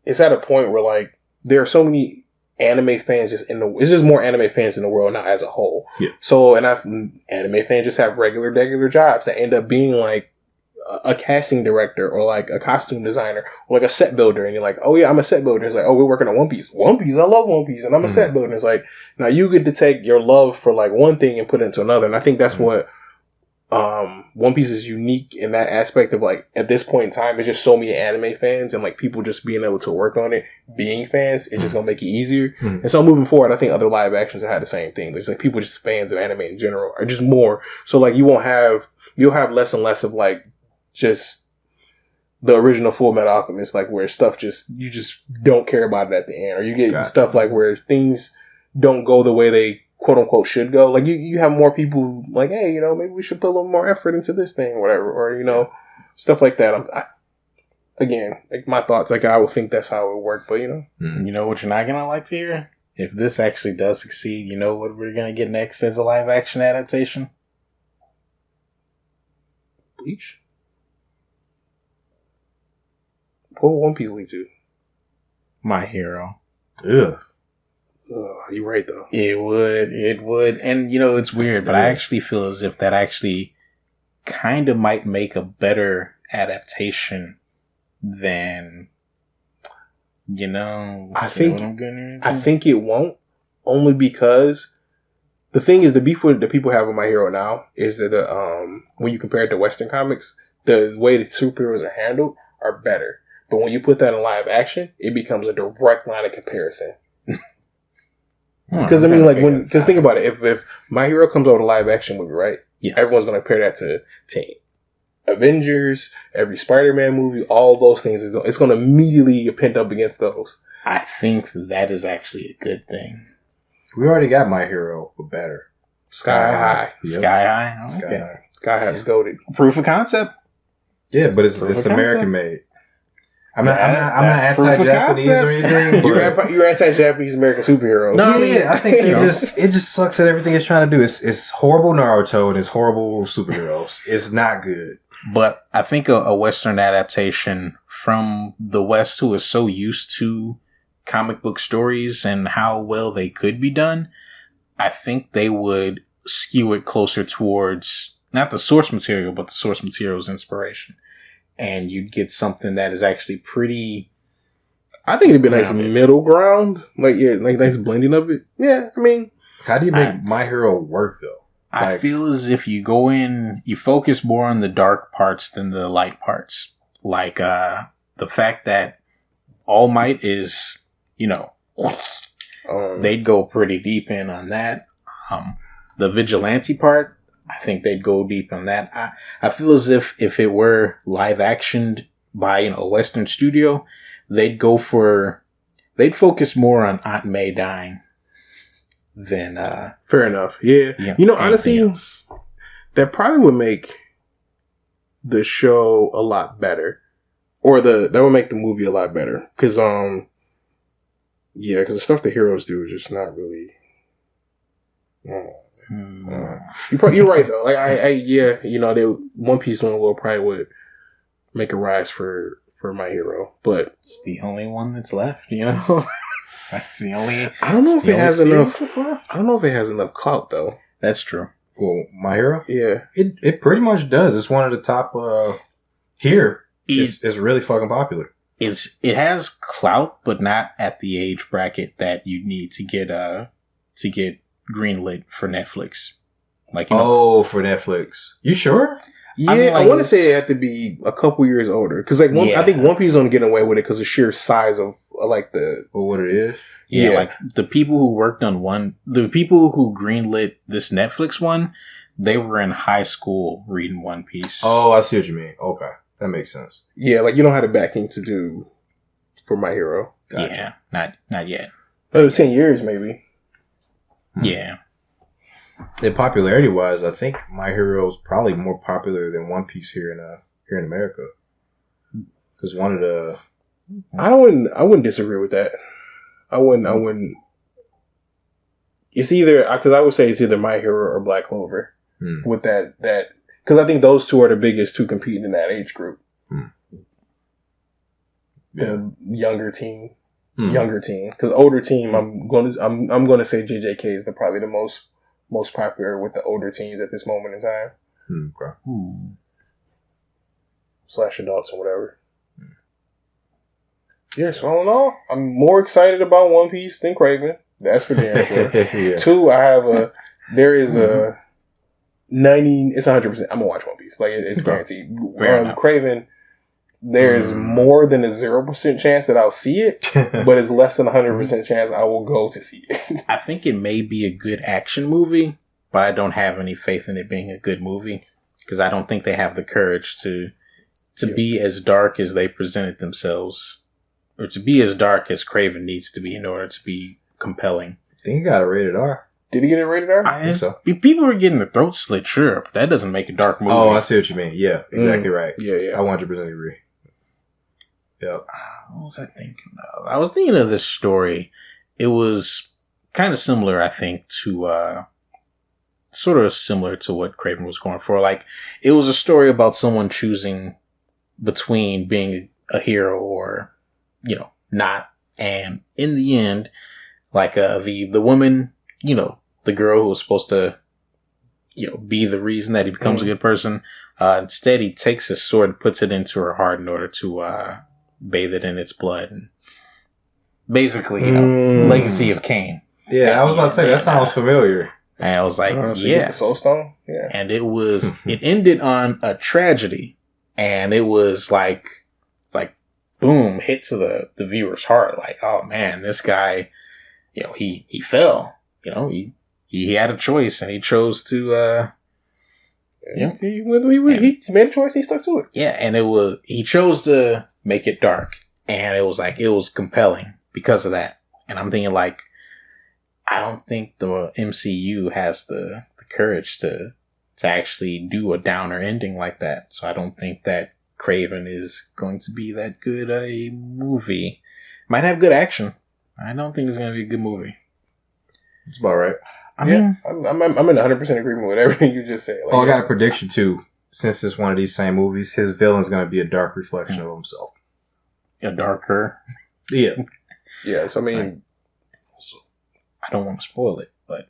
it's at a point where like there are so many anime fans it's just more anime fans in the world now as a whole. Yeah. So anime fans just have regular jobs that end up being like a casting director or like a costume designer or like a set builder, and you're like, oh yeah, I'm a set builder. It's like, oh, we're working on One Piece. I love One Piece, and I'm a set builder. It's like now you get to take your love for like one thing and put it into another, and I think that's what. One Piece is unique in that aspect of like at this point in time, it's just so many anime fans and like people just being able to work on it, being fans, it's just gonna make it easier. And so moving forward, I think other live actions have had the same thing. There's like people just fans of anime in general are just more. So like you'll have less and less of like just the original Full Metal Alchemist, like where stuff you just don't care about it at the end, or you get stuff like where things don't go the way they quote unquote should go. Like you have more people like, hey, maybe we should put a little more effort into this thing or whatever, or stuff like that. Again, like my thoughts, like I would think that's how it would work, but you know what you're not gonna like to hear? If this actually does succeed, you know what we're gonna get next as a live action adaptation? Bleach. What would One Piece lead to? My Hero. Ugh. You're right, though. It would. And, it's weird, but I actually feel as if that actually kind of might make a better adaptation than, I think it won't, only because the thing is, the beef that people have with My Hero now is that when you compare it to Western comics, the way the superheroes are handled are better. But when you put that in live action, it becomes a direct line of comparison. Because because think about it, if My Hero comes out with a live action movie, right? Yes. Everyone's going to compare that to Avengers, every Spider-Man movie, all those things. It's going to immediately get pinned up against those. I think that is actually a good thing. We already got My Hero, but better. Sky High. Yep. Sky High. Okay. Sky High. Sky High is goated. Proof of concept. Yeah, but it's American made. I'm not anti-Japanese or anything. You're anti-Japanese American superheroes. No, I think it just sucks at everything it's trying to do. It's horrible Naruto and it's horrible superheroes. It's not good. But I think a Western adaptation from the West, who is so used to comic book stories and how well they could be done, I think they would skew it closer towards not the source material, but the source material's inspiration. And you'd get something that is actually pretty... I think it'd be a nice middle ground. Like nice blending of it. Yeah, I mean... How do you make My Hero work, though? I feel as if you go in, you focus more on the dark parts than the light parts. Like, the fact that All Might is, they'd go pretty deep in on that. The vigilante part, I think they'd go deep on that. I feel as if it were live actioned by a Western studio, they'd focus more on Aunt May dying than fair enough. Yeah. Honestly, that probably would make the show a lot better, or that would make the movie a lot better. Because because the stuff the heroes do is just not really. You're right though. Like One Piece doing well probably would make a rise for My Hero, but it's the only one that's left. It's the only. I don't know if it has enough. I don't know if it has enough clout though. That's true. Well, My Hero, yeah, it pretty much does. It's one of the top here. It's really fucking popular. It has clout, but not at the age bracket that you need to get greenlit for Netflix. For Netflix. You sure? Yeah, I want to say it had to be a couple years older because I think One Piece is only getting away with it because of the sheer size of what it is. Yeah, like the people who worked on the people who greenlit this Netflix one, they were in high school reading One Piece. Oh, I see what you mean. Okay, that makes sense. Yeah, like you don't have the backing to do for My Hero. Gotcha. Yeah, not yet. 10 years maybe. Yeah. And popularity wise, I think My Hero is probably more popular than One Piece here in America. Because one of the, I wouldn't disagree with that. I wouldn't. It's either because I would say it's either My Hero or Black Clover. With that because I think those two are the biggest two competing in that age group. The younger team. Because older team, I'm going to say JJK is probably the most popular with the older teams at this moment in time. Okay. / adults or whatever. Yeah, so all in all, I'm more excited about One Piece than Kraven. That's for damn sure. Yeah. 2, there is a 90. It's 100%. I'm gonna watch One Piece. Like it's guaranteed. Kraven. There's more than a 0% chance that I'll see it, but it's less than 100% chance I will go to see it. I think it may be a good action movie, but I don't have any faith in it being a good movie because I don't think they have the courage to be as dark as they presented themselves, or to be as dark as Kraven needs to be in order to be compelling. I think he got a rated R. Did he get a rated R? I think so. People were getting their throats slit, sure, but that doesn't make a dark movie. Oh, I see what you mean. Yeah, exactly right. Yeah. I 100% agree. Yep. What was I thinking of? I was thinking of this story. It was kind of similar, I think, to sort of similar to what Kraven was going for. Like, it was a story about someone choosing between being a hero or, not. And in the end, like the woman, the girl who was supposed to, be the reason that he becomes a good person. Instead, he takes his sword and puts it into her heart in order to bathe it in its blood. And basically, Legacy of Kain. Yeah, I was about to say, that sounds familiar. And I was like, yeah. The Soul Stone? Yeah. And it ended on a tragedy. And it was like, boom, hit to the viewer's heart. Like, oh man, this guy, he fell. He had a choice and he chose to, he made a choice, he stuck to it. Yeah, and he chose to make it dark. And it was compelling because of that. And I'm thinking I don't think the MCU has the courage to actually do a downer ending like that. So I don't think that Kraven is going to be that good a movie. Might have good action. I don't think it's going to be a good movie. It's about right. I mean, I'm in 100% agreement with everything you just said. Like, I got a prediction too. Since it's one of these same movies, his villain's going to be a dark reflection of himself. A darker. Yeah. Yeah, so I mean, I don't want to spoil it, but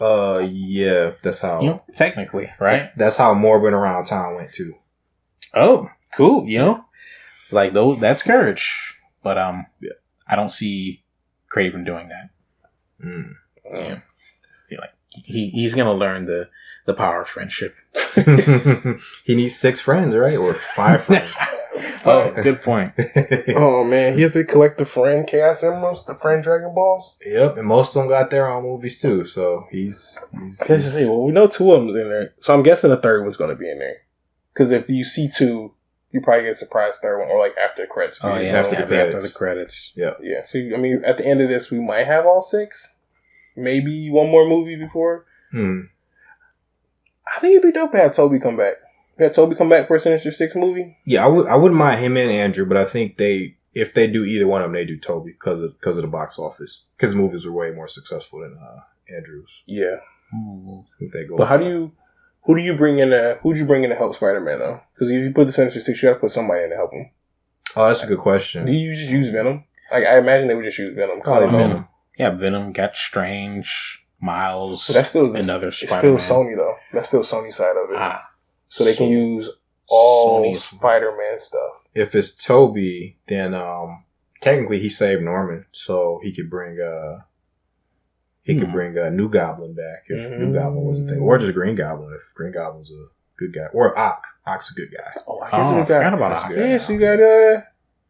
yeah, that's how. Technically, right? That's how Morbid Around Town went too. Oh, cool. Like those. That's courage, but I don't see Kraven doing that. Yeah. See, like he's gonna learn the power of friendship. He needs 6 friends, right, or 5 friends. Oh, good point. Oh man, he has to collect the friend Chaos Emeralds, the friend Dragon Balls. Yep, and most of them got their own movies too. So he's well, we know 2 of them's in there, so I'm guessing the third one's going to be in there. Because if you see 2, you probably get a surprise third one, or like after the credits. Oh yeah, after the credits. Yeah, yeah. So I mean, at the end of this, we might have all 6. Maybe one more movie before. I think it'd be dope to have Toby come back. Have Toby come back for a Sinister Six movie? Yeah, I wouldn't mind him and Andrew, but I think if they do either one of them, they do Toby because of the box office. Because movies are way more successful than Andrew's. Yeah. They go. But who'd you bring in to help Spider-Man though? Because if you put the Sinister Six, you got to put somebody in to help him. Oh, that's a good question. Do you just use Venom? I imagine they would just use Venom. Venom. Yeah, Venom got Strange, Miles. But that's still another Spider-Man. It's still Sony though. That's still Sony side of it. So they can use all Sony's Spider-Man stuff. If it's Toby, then technically he saved Norman, so he could bring New Goblin back if New Goblin was a thing, or just Green Goblin if Green Goblin's a good guy, or Ock's a good guy. Oh, I forgot about Ock. Yeah, so you got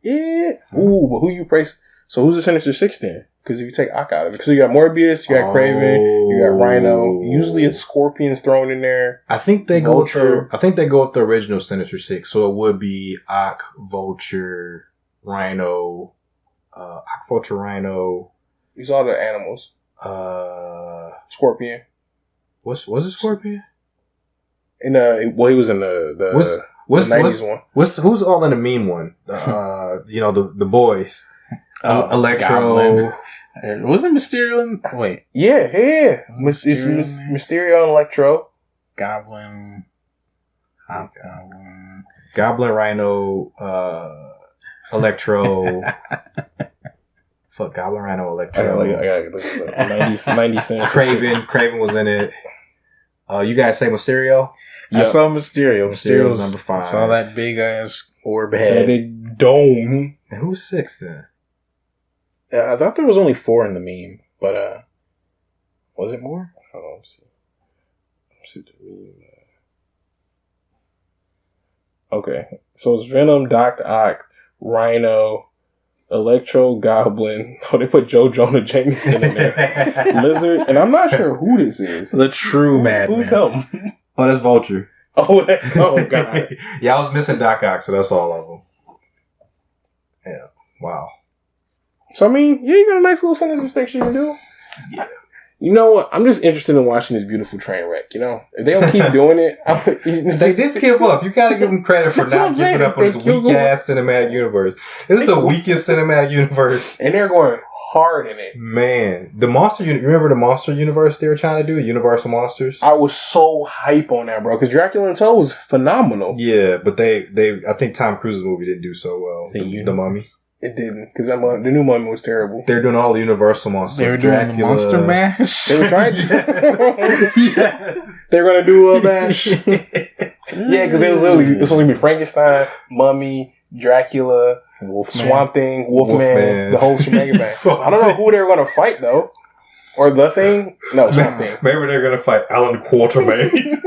but who you praise? So who's the Sinister Six then? Because if you take Ock out of it, so you got Morbius, you got Kraven, you got Rhino. Usually it's Scorpion's thrown in there. I think they go with the original Sinister Six, so it would be Ock, Vulture, Rhino, Rhino. These are the animals. Scorpion. Was it Scorpion? He was in the 90s one. Who's all in the meme one? The boys. Electro. Wasn't Mysterio? Wait. Yeah. It's Mysterio and Electro. Goblin, Rhino, Electro. Fuck, Goblin, Rhino, Electro. I gotta look at 90 cents. Kraven was in it. You guys say Mysterio? Yep. I saw Mysterio. Mysterio's number 5. I saw that big ass orb head. The dome. And who's 6 then? I thought there was only 4 in the meme, but was it more? Hold on, let's see the meme. Okay, so it's Venom, Dr. Ock, Rhino, Electro, Goblin. Oh, they put Joe Jonah Jameson in there. Lizard, and I'm not sure who this is. The true Madman. Who's him? Oh, that's Vulture. Oh God. Yeah, I was missing Doc Ock, so that's all of them. Yeah. Wow. So, I mean, yeah, you got a nice little Sinister Six you can do. Yeah. You know what? I'm just interested in watching this beautiful train wreck, If they don't keep doing it... They did give up. You gotta give them credit for not giving up on this weak-ass cinematic universe. This is the weakest cinematic universe. And they're going hard in it. Man. The Monster... You remember the Monster Universe they were trying to do? Universal Monsters? I was so hype on that, bro. Because Dracula Untold was phenomenal. Yeah, but they I think Tom Cruise's movie didn't do so well. The Mummy. It didn't, because the new Mummy was terrible. They're doing all the Universal monsters. They were doing the Monster Mash. They were trying to. Yes. They were going to do a mash. Yeah, because it was supposed to be Frankenstein, Mummy, Dracula, Wolfman. Swamp Thing, Wolfman, the whole shebang bang. I don't know who they were going to fight, though. Or the Thing. No, Swamp Thing. Maybe they're going to fight Alan Quatermain.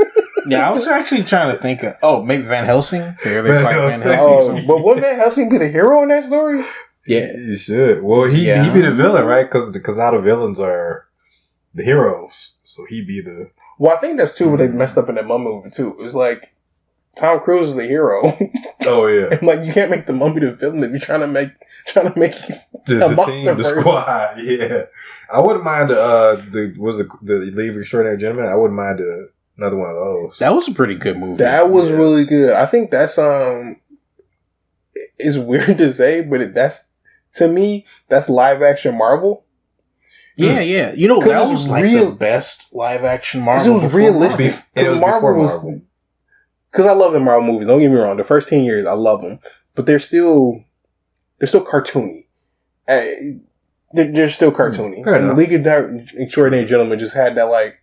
Yeah, I was actually trying to think of... maybe Van Helsing? Van Helsing. But wouldn't Van Helsing be the hero in that story? Yeah. He should. Well, he'd be the villain, right? Because now the villains are the heroes. So he'd be the... Well, I think that's too what they messed up in that Mummy movie, too. It was like... Tom Cruise is the hero. Oh yeah. And like you can't make the Mummy the villain if you're trying to make the team, the squad. Yeah, I wouldn't mind the League of Extraordinary Gentlemen. I wouldn't mind another one of those. That was a pretty good movie. That was really good. I think that's it's weird to say, but that's to me that's live action Marvel. Yeah. You know that was like the best live action Marvel. Because it was realistic. Because Marvel was. Because I love the Marvel movies. Don't get me wrong. The first 10 years, I love them, but they're still cartoony. They're still cartoony. And the League of Extraordinary Gentlemen just had that like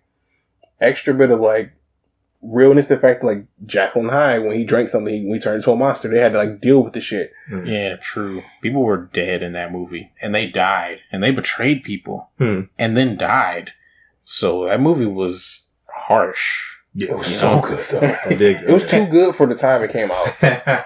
extra bit of like realness. The fact that, like Jekyll and Hyde, when he drank something, he turned into a monster. They had to like deal with the shit. Yeah, true. People were dead in that movie, and they died, and they betrayed people, and then died. So that movie was harsh. Yeah, it was so good though. It was too good for the time it came out. Yeah,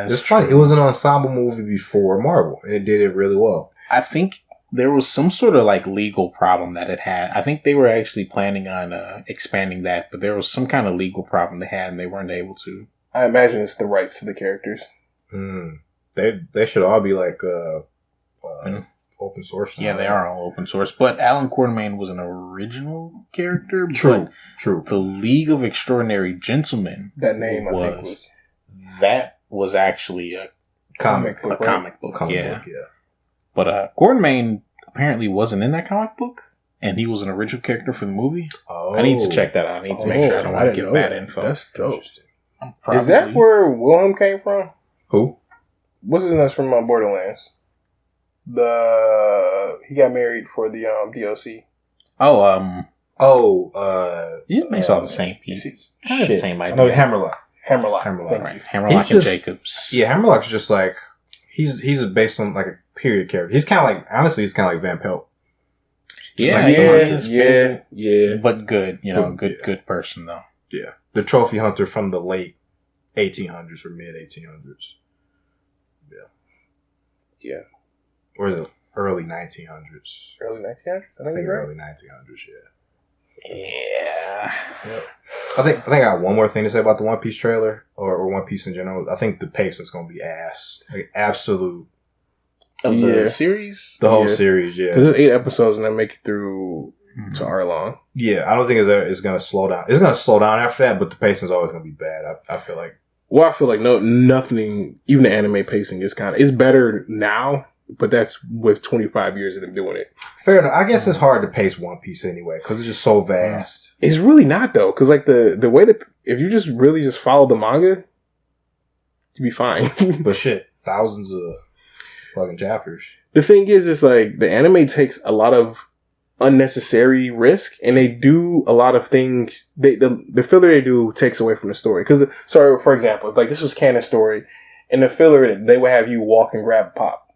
that's true. Funny. It was an ensemble movie before Marvel, and it did it really well. I think there was some sort of like legal problem that it had. I think they were actually planning on expanding that, but there was some kind of legal problem they had, and they weren't able to. I imagine it's the rights to the characters. They should all be like open source. Yeah, they are all open source. But Alan Quartermain was an original character. True. The League of Extraordinary Gentlemen. That name, I think, was. That was actually a comic book. Yeah. But Quartermain apparently wasn't in that comic book, and he was an original character for the movie. Oh. I need to check that out. I need to make sure I don't want to give bad info. That's dope. Is that where Wilhelm came from? Who? What's his name from Borderlands? He got married for the DLC. He's based off the same pieces. Kind of the same idea. No, Hammerlock. Right. Hammerlock and Jacobs. Yeah, Hammerlock's just like he's based on like a period character. He's kind of like he's kind of like Van Pelt. Yeah. But good, good person though. Yeah, the trophy hunter from the late 1800s or mid 1800s. Yeah. Or the early 1900s. Early 1900s? I think early 1900s, yeah. I think I got one more thing to say about the One Piece trailer, or One Piece in general. I think the pacing's going to be ass. Like, absolute. Of the series? The whole series, yeah. Because it's 8 episodes and they make it through to Arlong. Yeah, I don't think it's going to slow down. It's going to slow down after that, but the pacing's always going to be bad, I feel like. Well, I feel like nothing, even the anime pacing is it's better now. But that's with 25 years of them doing it. Fair enough. I guess it's hard to pace One Piece anyway because it's just so vast. It's really not though, because like the way that if you just really just follow the manga, you'd be fine. But shit, thousands of fucking chapters. The thing is, it's like the anime takes a lot of unnecessary risk, and they do a lot of things. The filler they do takes away from the story. Because for example, if like this was canon story, in the filler they would have you walk and grab a pop.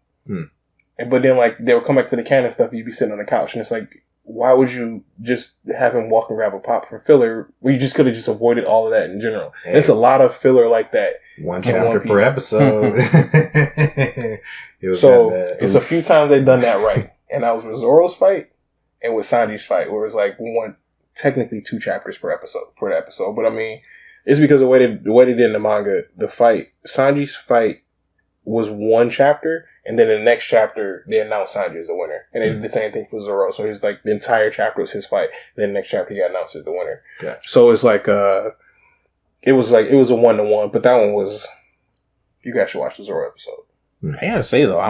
But then, like, they'll come back to the canon stuff, you'd be sitting on the couch, and it's like, why would you just have him walk and grab a pop for filler? Well, you just could have just avoided all of that in general. Hey. There's a lot of filler like that. One chapter per episode. It's a few times they've done that right. And that was with Zoro's fight and with Sanji's fight, where it's like technically 2 chapters per episode, for the episode. But I mean, it's because the way they did in the manga, Sanji's fight was 1 chapter, and then in the next chapter, they announced Sanji as the winner. And they did the same thing for Zoro. So he's like, the entire chapter was his fight. Then the next chapter, he got announced as the winner. Gotcha. So it's like, it was a 1-to-1, but that one was, you guys should watch the Zoro episode. I gotta say though,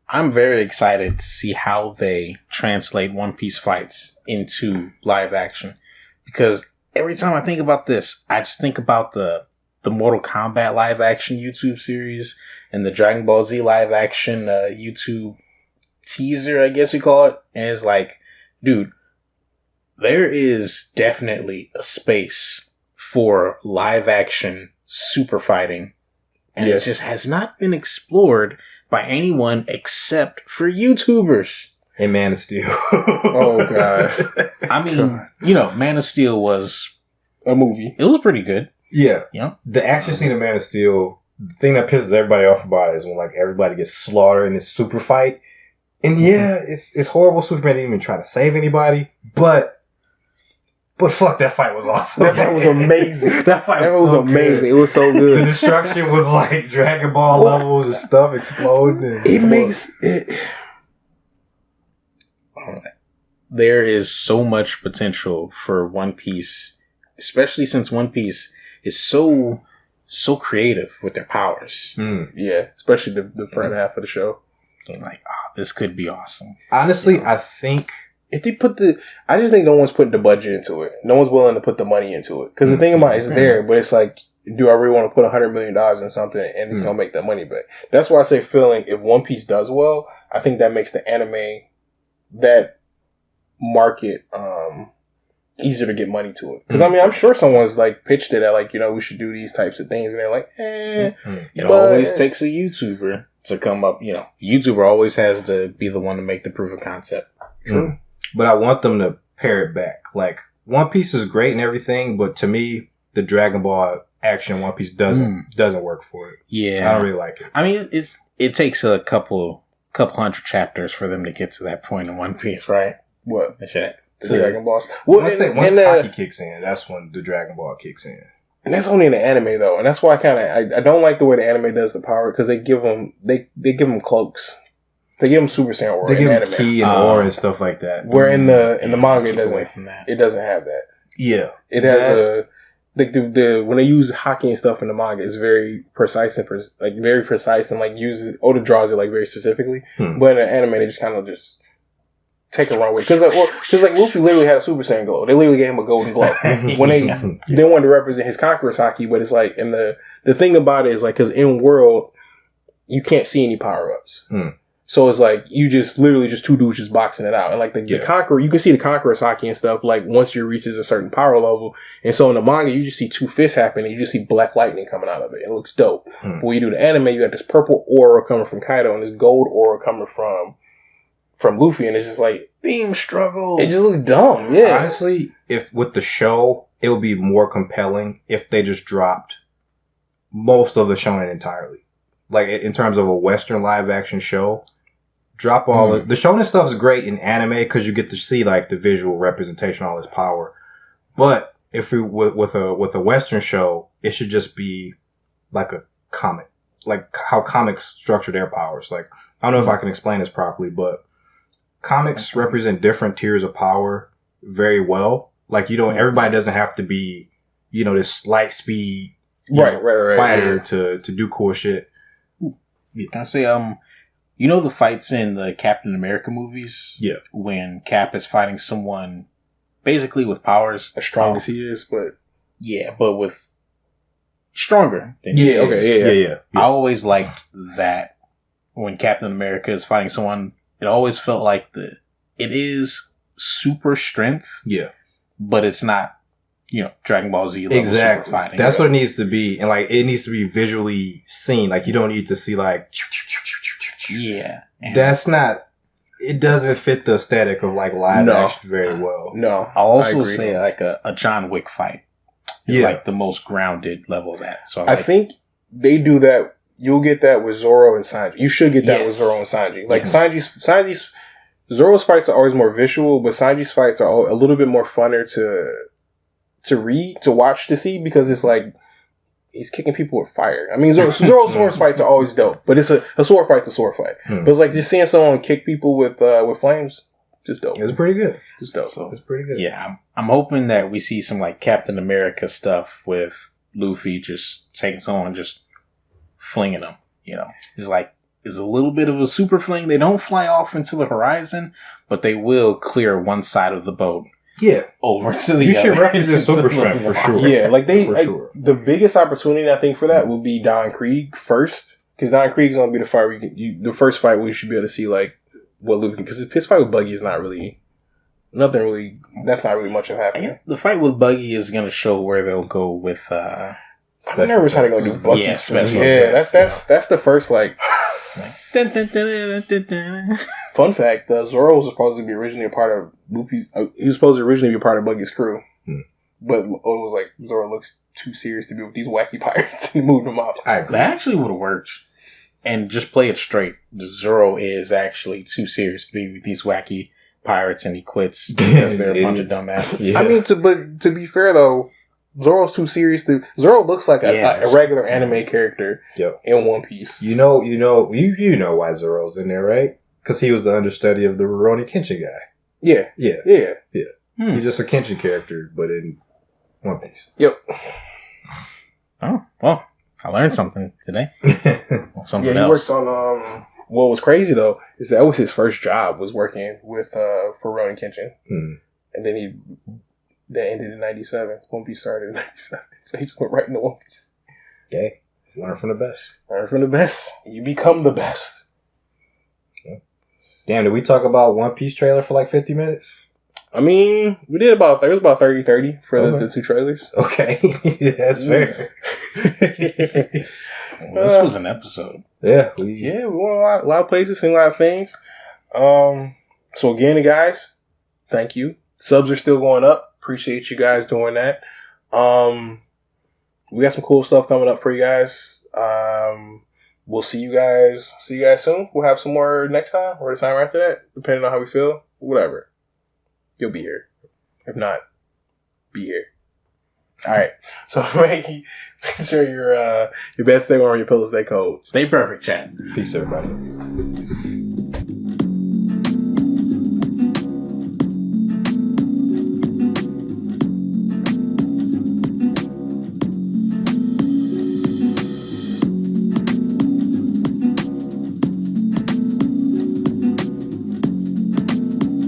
I'm very excited to see how they translate One Piece fights into live action. Because every time I think about this, I just think about the Mortal Kombat live action YouTube series and the Dragon Ball Z live action YouTube teaser, I guess we call it. And it's like, dude, there is definitely a space for live action super fighting. And it just has not been explored by anyone except for YouTubers. And Man of Steel. Oh, God. I mean, Man of Steel was a movie. It was pretty good. Yeah. The action scene of Man of Steel, the thing that pisses everybody off about it is when like everybody gets slaughtered in this super fight. And yeah, it's horrible. Superman didn't even try to save anybody. But But fuck, that fight was awesome. That fight was amazing. That fight was so amazing. Good. It was so good. The destruction was like Dragon Ball levels and stuff exploding. It makes it. There is so much potential for One Piece, especially since One Piece is so creative with their powers. Yeah, especially the front half of the show. Like, this could be awesome. Honestly, I think if they put I just think no one's putting the budget into it. No one's willing to put the money into it. Because the thing about it's there, but it's like, do I really want to put $100 million in something and it's going to make that money back? That's why I say feeling if One Piece does well, I think that makes the anime, that market, easier to get money to it. Because I mean, I'm sure someone's like pitched it at like, we should do these types of things. And they're like, It always takes a YouTuber to come up. YouTuber always has to be the one to make the proof of concept. True. But I want them to pare it back. Like, One Piece is great and everything, but to me, the Dragon Ball action One Piece doesn't work for it. Yeah. I don't really like it. I mean, it takes a couple hundred chapters for them to get to that point in One Piece, right? What? The Dragon Balls. Once Haki kicks in, that's when the Dragon Ball kicks in. And that's only in the anime though, and that's why I don't like the way the anime does the power, because they give them cloaks. They give them Super Saiyan aura. They give them anime. ki and aura and stuff like that. Where in the manga it doesn't have that. Yeah, it has the when they use hockey and stuff in the manga, it's very precise and very precise and like uses Oda draws it like very specifically. But in the anime, they just kind of just take a wrong way, because like Luffy literally had a Super Saiyan glow. They literally gave him a golden glow when they wanted to represent his conqueror's hockey. But it's like, and the thing about it is like, because in world you can't see any power ups. So it's like, you just literally just two dudes just boxing it out. And like the Conqueror, you can see the Conqueror's hockey and stuff, like once you reaches a certain power level. And so in the manga, you just see two fists happen and you just see black lightning coming out of it. It looks dope. But when you do the anime, you got this purple aura coming from Kaido and this gold aura coming from Luffy. And it's just like, beam struggle. It just looks dumb. Yeah. Honestly, if with the show, it would be more compelling if they just dropped most of the shonen entirely. Like in terms of a Western live action show. Drop all the shonen stuff is great in anime because you get to see like the visual representation, all this power. But if we with a Western show, it should just be like a comic, like how comics structure their powers. Like, I don't know if I can explain this properly, but comics represent different tiers of power very well. Like, everybody doesn't have to be, this light speed fighter to do cool shit. Can I say the fights in the Captain America movies? Yeah. When Cap is fighting someone basically with powers. As strong as he is, but... Yeah, but with... Stronger than he is. Okay, yeah. I always liked that when Captain America is fighting someone, it always felt like it is super strength. Yeah. But it's not, Dragon Ball Z level exactly. super fighting. That's what it needs to be. And like, it needs to be visually seen. Like, you don't need to see like... Yeah. That's not... It doesn't fit the aesthetic of like live action very well. No. I'll also say like a John Wick fight is like the most grounded level of that. So I think they do that. You'll get that with Zoro and Sanji. You should get that with Zoro and Sanji. Like Sanji's Zoro's fights are always more visual, but Sanji's fights are a little bit more funner to read, to watch, to see, because it's like he's kicking people with fire. I mean, Zoro's sword fights are always dope, but it's a sword fight's a sword fight. But it's like just seeing someone kick people with flames, just dope. It's pretty good. Just dope. So, it's pretty good. Yeah, I'm hoping that we see some like Captain America stuff with Luffy just taking someone, just flinging them. It's like, it's a little bit of a super fling. They don't fly off into the horizon, but they will clear one side of the boat. Yeah, over to the you other. should represent super strength for sure. Yeah, like the biggest opportunity I think for that would be Don Krieg first, because Don Krieg's gonna be the fight where the first fight where you should be able to see like what Luffy, because his fight with Buggy is not really that's not really much of happening. The fight with Buggy is gonna show where they'll go with. I'm nervous how they're gonna do Buggy. Yeah, special. Yeah, that's the first like. Fun fact: Zoro was supposed to be originally a part of Luffy's. He was supposed to originally be a part of Buggy's crew, but it was like Zoro looks too serious to be with these wacky pirates, and moved him off. That actually would have worked, and just play it straight. Zoro is actually too serious to be with these wacky pirates and he quits because they're a bunch of dumbasses. Yeah. I mean, to be fair though, Zoro's too serious. Zoro looks like a regular anime character in One Piece. You know why Zoro's in there, right? Because he was the understudy of the Rurouni Kenshin guy. Yeah. He's just a Kenshin character, but in One Piece. Yep. Oh, well, I learned something today. Something he else. worked on, what was crazy, though, is that was his first job, was working with, for Rurouni Kenshin. And then that ended in 97. One Piece started in 97. So he just went right into One Piece. Okay. Learn from the best. Learn from the best. You become the best. Okay. Damn, did we talk about One Piece trailer for like 50 minutes? I mean, we did about 30 for the 2 trailers. Okay. That's fair. Well, this was an episode. Yeah. We went a lot of places, seen a lot of things. So again, guys, thank you. Subs are still going up. Appreciate you guys doing that. We got some cool stuff coming up for you guys. We'll see you guys soon. We'll have some more next time or the time after that, depending on how we feel. Whatever. You'll be here. If not, be here. All right. So make sure your beds stay warm, your pillows stay cold. Stay perfect, chat. Peace, everybody.